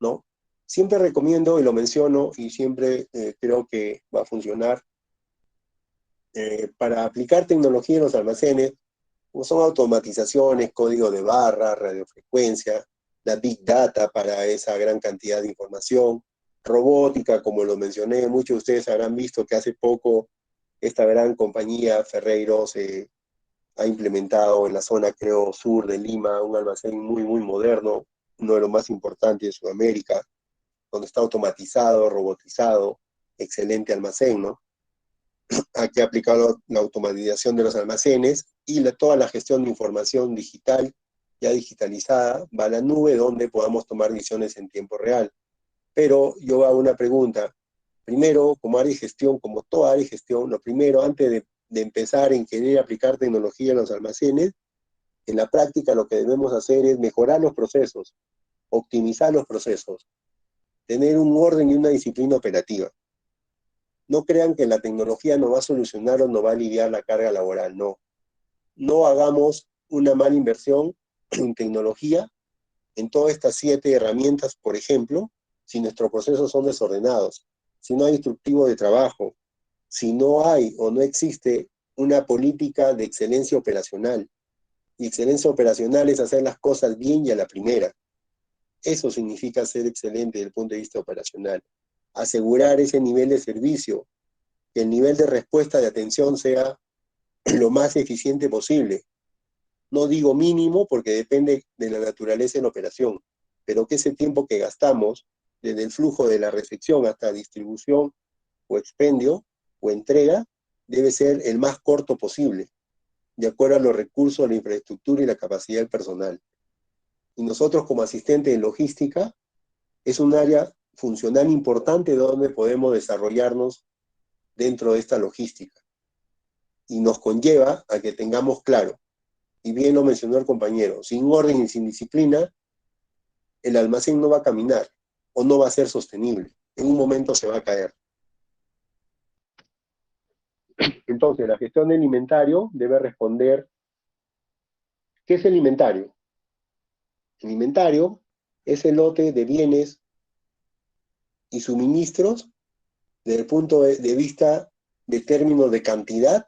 ¿no? Siempre recomiendo, y lo menciono, y siempre creo que va a funcionar, para aplicar tecnología en los almacenes, como son automatizaciones, código de barra, radiofrecuencia, la Big Data para esa gran cantidad de información, robótica, como lo mencioné, muchos de ustedes habrán visto que hace poco esta gran compañía Ferreiro se ha implementado en la zona, creo, sur de Lima, un almacén muy, muy moderno, uno de los más importantes de Sudamérica, donde está automatizado, robotizado, excelente almacén, ¿no? Aquí ha aplicado la automatización de los almacenes y toda la gestión de información digital, ya digitalizada, va a la nube donde podamos tomar decisiones en tiempo real. Pero yo hago una pregunta. Primero, como área de gestión, como toda área de gestión, lo primero, antes de empezar en querer aplicar tecnología en los almacenes, en la práctica lo que debemos hacer es mejorar los procesos, optimizar los procesos, tener un orden y una disciplina operativa. No crean que la tecnología nos va a solucionar o nos va a aliviar la carga laboral, no. No hagamos una mala inversión en tecnología, en todas estas 7 herramientas, por ejemplo, si nuestros procesos son desordenados, si no hay instructivo de trabajo, si no hay o no existe una política de excelencia operacional. Y excelencia operacional es hacer las cosas bien y a la primera. Eso significa ser excelente desde el punto de vista operacional. asegurar ese nivel de servicio, que el nivel de respuesta de atención sea lo más eficiente posible. No digo mínimo porque depende de la naturaleza de la operación, pero que ese tiempo que gastamos, desde el flujo de la recepción hasta distribución o expendio o entrega, debe ser el más corto posible, de acuerdo a los recursos, la infraestructura y la capacidad del personal. Y nosotros como asistentes de logística, es un área funcional importante donde podemos desarrollarnos dentro de esta logística. Y nos conlleva a que tengamos claro, y bien lo mencionó el compañero, sin orden y sin disciplina, el almacén no va a caminar o no va a ser sostenible. En un momento se va a caer. Entonces, la gestión del inventario debe responder, ¿qué es el inventario? El inventario es el lote de bienes y suministros desde el punto de vista de términos de cantidad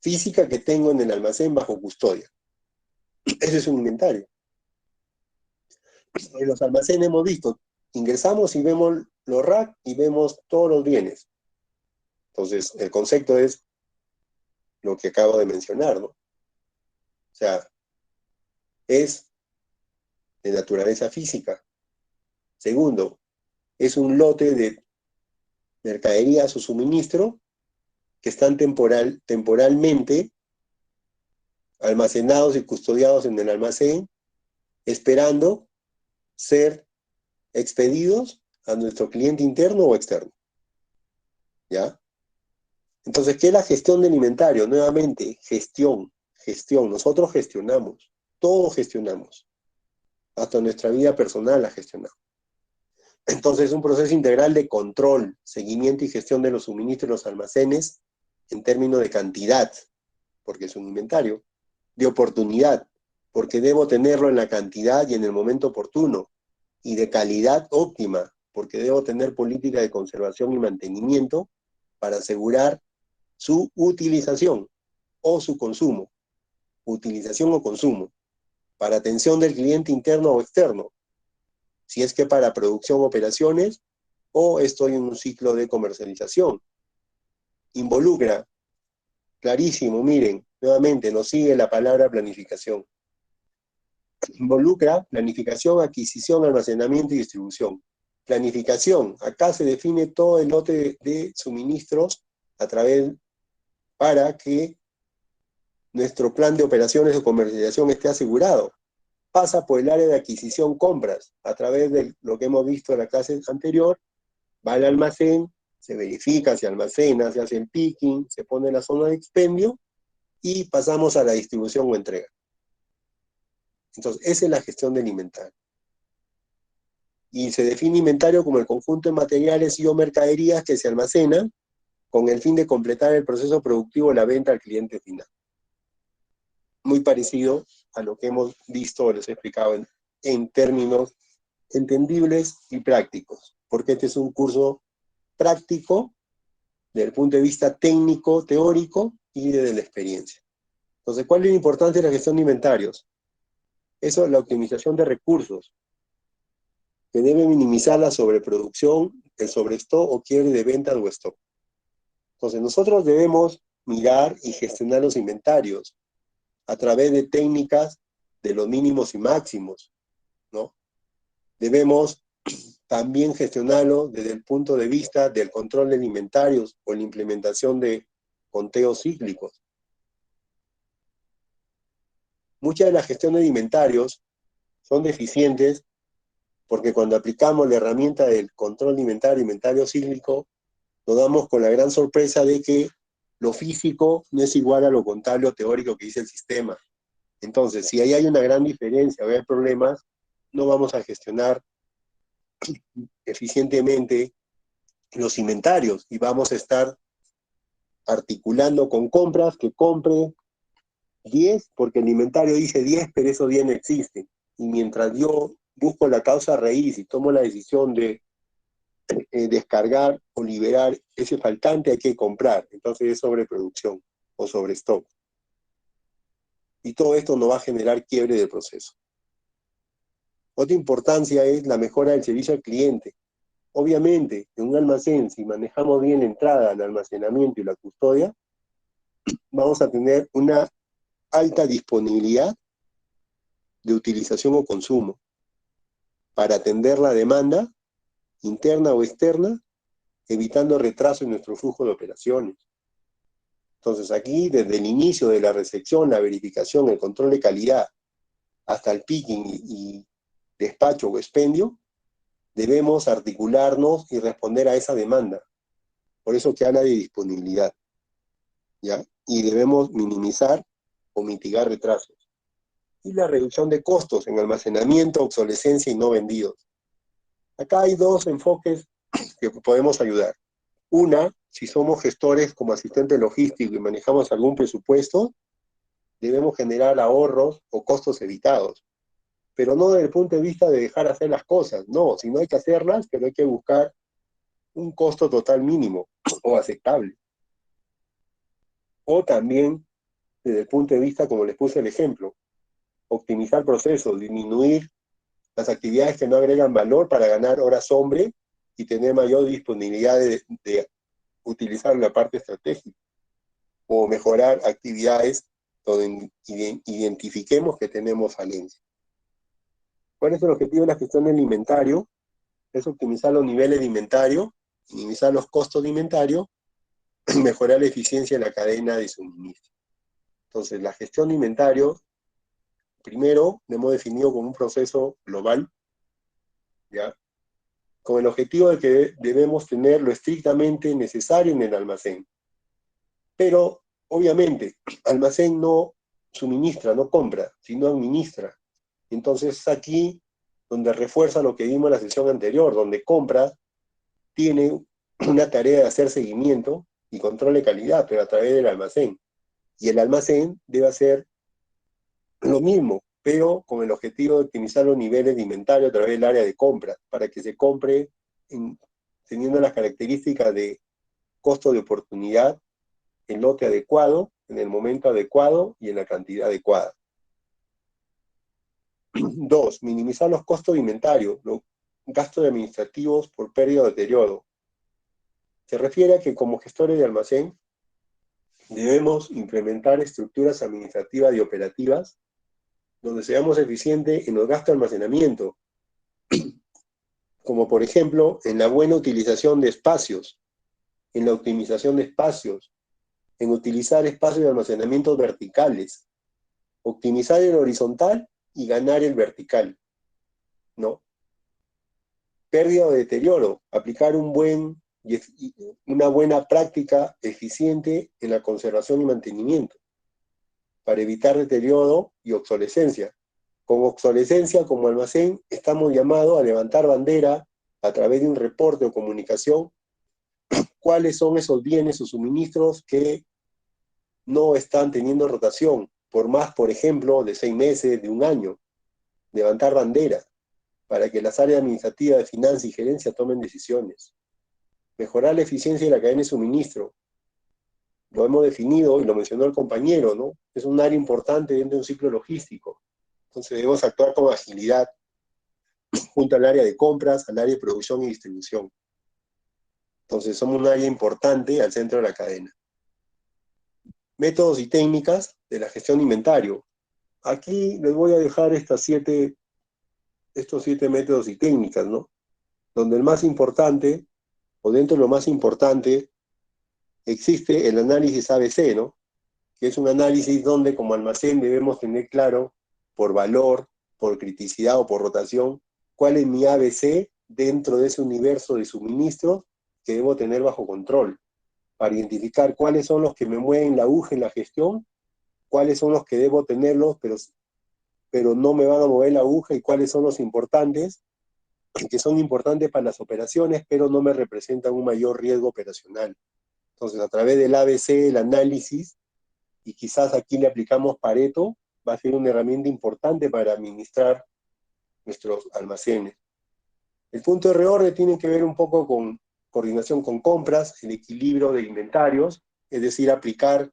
física que tengo en el almacén bajo custodia. Ese es un inventario. En los almacenes hemos visto, ingresamos y vemos los rack y vemos todos los bienes. Entonces, el concepto es lo que acabo de mencionar, ¿no? O sea, es de naturaleza física. Segundo, es un lote de mercaderías o suministro que están temporalmente almacenados y custodiados en el almacén, esperando ser expedidos a nuestro cliente interno o externo. ¿Ya? Entonces, ¿qué es la gestión del inventario? Nuevamente, gestión. Nosotros gestionamos, todos gestionamos. Hasta nuestra vida personal la gestionamos. Entonces, es un proceso integral de control, seguimiento y gestión de los suministros y los almacenes en términos de cantidad, porque es un inventario, de oportunidad, porque debo tenerlo en la cantidad y en el momento oportuno, y de calidad óptima, porque debo tener política de conservación y mantenimiento para asegurar su utilización o su consumo, utilización o consumo, para atención del cliente interno o externo, si es que para producción o operaciones, o estoy en un ciclo de comercialización. Involucra, clarísimo, miren, nuevamente nos sigue la palabra planificación. Involucra planificación, adquisición, almacenamiento y distribución. Planificación, acá se define todo el lote de suministros a través para que nuestro plan de operaciones de comercialización esté asegurado. Pasa por el área de adquisición compras, a través de lo que hemos visto en la clase anterior, va al almacén, se verifica, se almacena, se hace el picking, se pone en la zona de expendio y pasamos a la distribución o entrega. Entonces, esa es la gestión del inventario. Y se define inventario como el conjunto de materiales y o mercaderías que se almacenan con el fin de completar el proceso productivo de la venta al cliente final. Muy parecido a lo que hemos visto o les he explicado en términos entendibles y prácticos, porque este es un curso práctico desde el punto de vista técnico, teórico y desde la experiencia. Entonces, ¿cuál es la importancia de la gestión de inventarios? Eso es la optimización de recursos, que debe minimizar la sobreproducción, el sobrestock o quiebre de ventas o stock. Entonces, nosotros debemos mirar y gestionar los inventarios a través de técnicas de los mínimos y máximos, ¿no? Debemos también gestionarlo desde el punto de vista del control de inventarios o la implementación de conteos cíclicos. Muchas de las gestiones de inventarios son deficientes porque cuando aplicamos la herramienta del control de inventario cíclico, nos damos con la gran sorpresa de que lo físico no es igual a lo contable o teórico que dice el sistema. Entonces, si ahí hay una gran diferencia o hay problemas, no vamos a gestionar eficientemente los inventarios y vamos a estar articulando con compras que compre 10 porque el inventario dice 10, pero esos 10 no existen. Y mientras yo busco la causa raíz y tomo la decisión de descargar o liberar ese faltante, hay que comprar. Entonces es sobreproducción o sobrestock. Y todo esto no va a generar quiebre del proceso. Otra importancia es la mejora del servicio al cliente. Obviamente, en un almacén, si manejamos bien la entrada, el almacenamiento y la custodia, vamos a tener una alta disponibilidad de utilización o consumo para atender la demanda interna o externa, evitando retraso en nuestro flujo de operaciones. Entonces aquí, desde el inicio de la recepción, la verificación, el control de calidad, hasta el picking y despacho o expendio, debemos articularnos y responder a esa demanda. Por eso que habla de disponibilidad, ¿ya? Y debemos minimizar o mitigar retrasos. Y la reducción de costos en almacenamiento, obsolescencia y no vendidos. Acá hay dos enfoques que podemos ayudar. Una, si somos gestores como asistente logístico y manejamos algún presupuesto, debemos generar ahorros o costos evitados. Pero no desde el punto de vista de dejar hacer las cosas, no, sino hay que hacerlas, pero hay que buscar un costo total mínimo o aceptable. O también desde el punto de vista, como les puse el ejemplo, optimizar procesos, disminuir las actividades que no agregan valor para ganar horas hombre y tener mayor disponibilidad de utilizar la parte estratégica, o mejorar actividades donde identifiquemos que tenemos falencia. ¿Cuál es el objetivo de la gestión del inventario? Es optimizar los niveles de inventario, minimizar los costos de inventario, mejorar la eficiencia de la cadena de suministro. Entonces, la gestión de inventario, primero, lo hemos definido como un proceso global, ¿ya? Con el objetivo de que debemos tener lo estrictamente necesario en el almacén. Pero, obviamente, almacén no suministra, no compra, sino administra. Entonces, es aquí donde refuerza lo que vimos en la sesión anterior, donde compra tiene una tarea de hacer seguimiento y control de calidad, pero a través del almacén. Y el almacén debe hacer lo mismo, pero con el objetivo de optimizar los niveles de inventario a través del área de compra, para que se compre teniendo las características de costo de oportunidad, el lote adecuado, en el momento adecuado y en la cantidad adecuada. 2. Minimizar los costos de inventario, los gastos administrativos por pérdida o deterioro. Se refiere a que como gestores de almacén debemos implementar estructuras administrativas y operativas donde seamos eficientes en los gastos de almacenamiento, como por ejemplo en la buena utilización de espacios, en la optimización de espacios, en utilizar espacios de almacenamiento verticales, optimizar el horizontal y ganar el vertical, ¿no? Pérdida o deterioro, aplicar una buena práctica eficiente en la conservación y mantenimiento, para evitar deterioro y obsolescencia. Con obsolescencia como almacén, estamos llamados a levantar bandera a través de un reporte o comunicación, cuáles son esos bienes o suministros que no están teniendo rotación, por más, por ejemplo, de 6 meses, de un año. Levantar bandera para que las áreas administrativas de finanzas y gerencia tomen decisiones. Mejorar la eficiencia de la cadena de suministro. Lo hemos definido y lo mencionó el compañero, ¿no? Es un área importante dentro de un ciclo logístico. Entonces debemos actuar con agilidad junto al área de compras, al área de producción y distribución. Entonces somos un área importante al centro de la cadena. Métodos y técnicas de la gestión de inventario. Aquí les voy a dejar estos 7 métodos y técnicas, ¿no? Donde el más importante, o dentro de lo más importante, existe el análisis ABC, ¿no? Que es un análisis donde como almacén debemos tener claro, por valor, por criticidad o por rotación, cuál es mi ABC dentro de ese universo de suministros que debo tener bajo control, para identificar cuáles son los que me mueven la aguja en la gestión, cuáles son los que debo tenerlos, pero no me van a mover la aguja, y cuáles son los importantes, que son importantes para las operaciones, pero no me representan un mayor riesgo operacional. Entonces, a través del ABC, el análisis, y quizás aquí le aplicamos Pareto, va a ser una herramienta importante para administrar nuestros almacenes. El punto de reorden tiene que ver un poco con coordinación con compras, el equilibrio de inventarios, es decir, aplicar,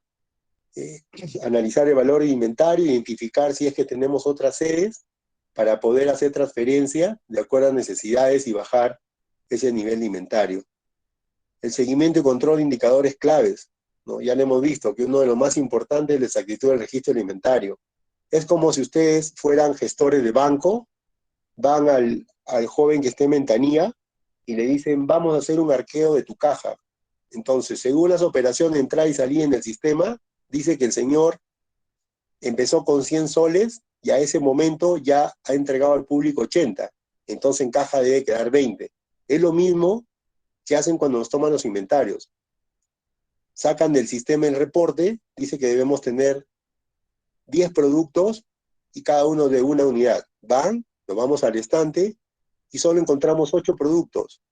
analizar el valor de inventario, identificar si es que tenemos otras sedes para poder hacer transferencia de acuerdo a necesidades y bajar ese nivel de inventario. El seguimiento y control de indicadores claves, ¿no? Ya lo hemos visto, que uno de los más importantes es la exactitud del registro del inventario. Es como si ustedes fueran gestores de banco, van al joven que esté en ventanilla y le dicen, vamos a hacer un arqueo de tu caja. Entonces, según las operaciones de entrada y salida en el sistema, dice que el señor empezó con 100 soles y a ese momento ya ha entregado al público 80. Entonces en caja debe quedar 20. Es lo mismo que hacen cuando nos toman los inventarios. Sacan del sistema el reporte, dice que debemos tener 10 productos y cada uno de una unidad. Nos vamos al estante y solo encontramos 8 productos.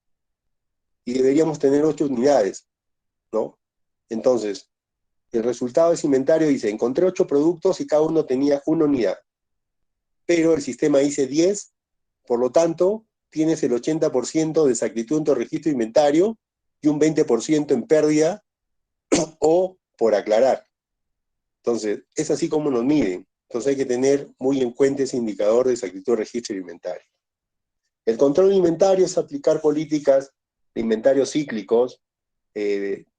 Y deberíamos tener 8 unidades, ¿no? Entonces, el resultado de ese inventario dice, encontré 8 productos y cada uno tenía una unidad. Pero el sistema dice 10, por lo tanto, tienes el 80% de exactitud en tu registro de inventario y un 20% en pérdida o por aclarar. Entonces, es así como nos miden. Entonces hay que tener muy en cuenta ese indicador de exactitud de registro de inventario. El control de inventario es aplicar políticas de inventarios cíclicos,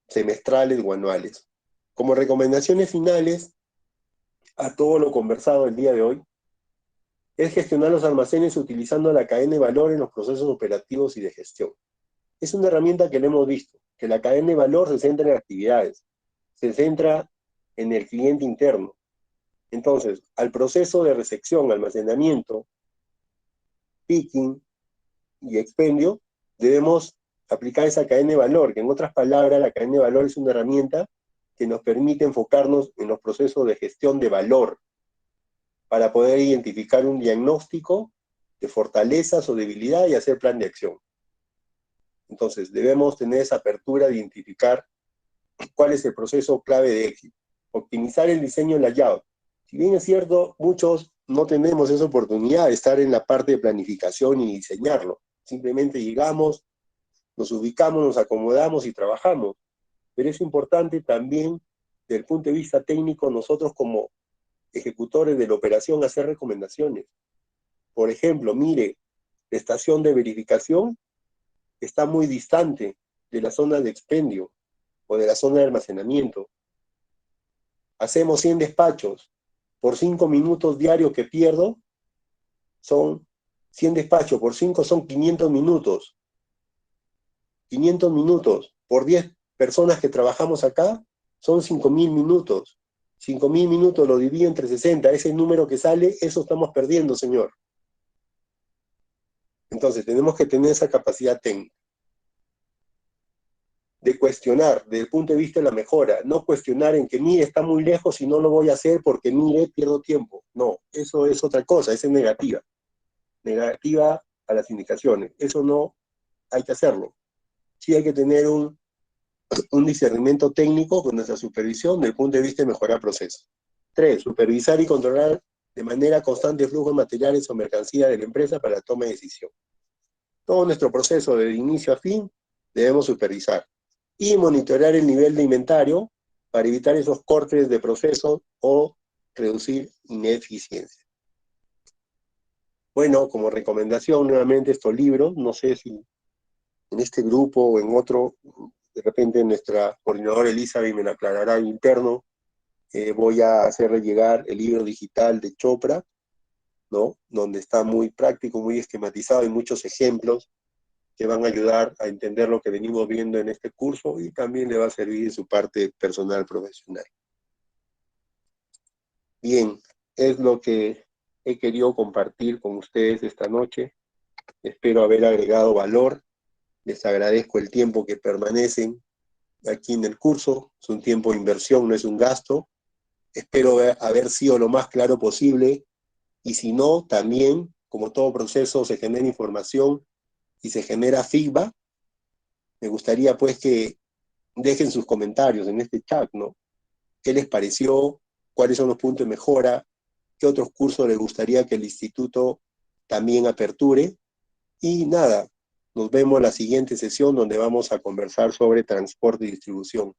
semestrales o anuales. Como recomendaciones finales a todo lo conversado el día de hoy, es gestionar los almacenes utilizando la cadena de valor en los procesos operativos y de gestión. Es una herramienta que le hemos visto, que la cadena de valor se centra en actividades, se centra en el cliente interno. Entonces, al proceso de recepción, almacenamiento, picking y expendio, debemos aplicar esa cadena de valor, que en otras palabras, la cadena de valor es una herramienta que nos permite enfocarnos en los procesos de gestión de valor, para poder identificar un diagnóstico de fortalezas o debilidad y hacer plan de acción. Entonces, debemos tener esa apertura de identificar cuál es el proceso clave de éxito. Optimizar el diseño del layout. Si bien es cierto, muchos no tenemos esa oportunidad de estar en la parte de planificación y diseñarlo. Simplemente llegamos, nos ubicamos, nos acomodamos y trabajamos. Pero es importante también, desde el punto de vista técnico, nosotros como ejecutores de la operación, hacer recomendaciones. Por ejemplo, mire, la estación de verificación está muy distante de la zona de expendio o de la zona de almacenamiento. Hacemos 100 despachos. Por 5 minutos diarios que pierdo, son 100 despachos. Por 5 son 500 minutos. 500 minutos. Por 10 personas que trabajamos acá, son 5.000 minutos. 5.000 minutos lo divido entre 60. Ese número que sale, eso estamos perdiendo, señor. Entonces, tenemos que tener esa capacidad técnica de cuestionar desde el punto de vista de la mejora, no cuestionar en que, mire, está muy lejos y no lo voy a hacer porque, mire, pierdo tiempo. No, eso es otra cosa, esa es negativa. Negativa a las indicaciones. Eso no hay que hacerlo. Sí hay que tener un discernimiento técnico con nuestra supervisión desde el punto de vista de mejorar procesos. 3. Supervisar y controlar de manera constante el flujo de materiales o mercancía de la empresa para la toma de decisión. Todo nuestro proceso de inicio a fin debemos supervisar y monitorear el nivel de inventario para evitar esos cortes de proceso o reducir ineficiencia. Bueno, como recomendación nuevamente estos libros, no sé si en este grupo o en otro, de repente nuestra coordinadora Elizabeth me lo aclarará interno, voy a hacerle llegar el libro digital de Chopra, ¿no? Donde está muy práctico, muy esquematizado y muchos ejemplos que van a ayudar a entender lo que venimos viendo en este curso y también le va a servir en su parte personal profesional. Bien, es lo que he querido compartir con ustedes esta noche. Espero haber agregado valor. Les agradezco el tiempo que permanecen aquí en el curso. Es un tiempo de inversión, no es un gasto. Espero haber sido lo más claro posible y si no, también, como todo proceso, se genera información y se genera feedback. Me gustaría pues que dejen sus comentarios en este chat, ¿no? ¿Qué les pareció? ¿Cuáles son los puntos de mejora? ¿Qué otros cursos les gustaría que el instituto también aperture? Y nada, nos vemos en la siguiente sesión donde vamos a conversar sobre transporte y distribución,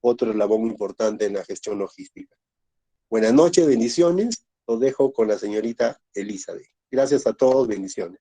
otro eslabón importante en la gestión logística. Buenas noches, bendiciones. Los dejo con la señorita Elizabeth. Gracias a todos, bendiciones.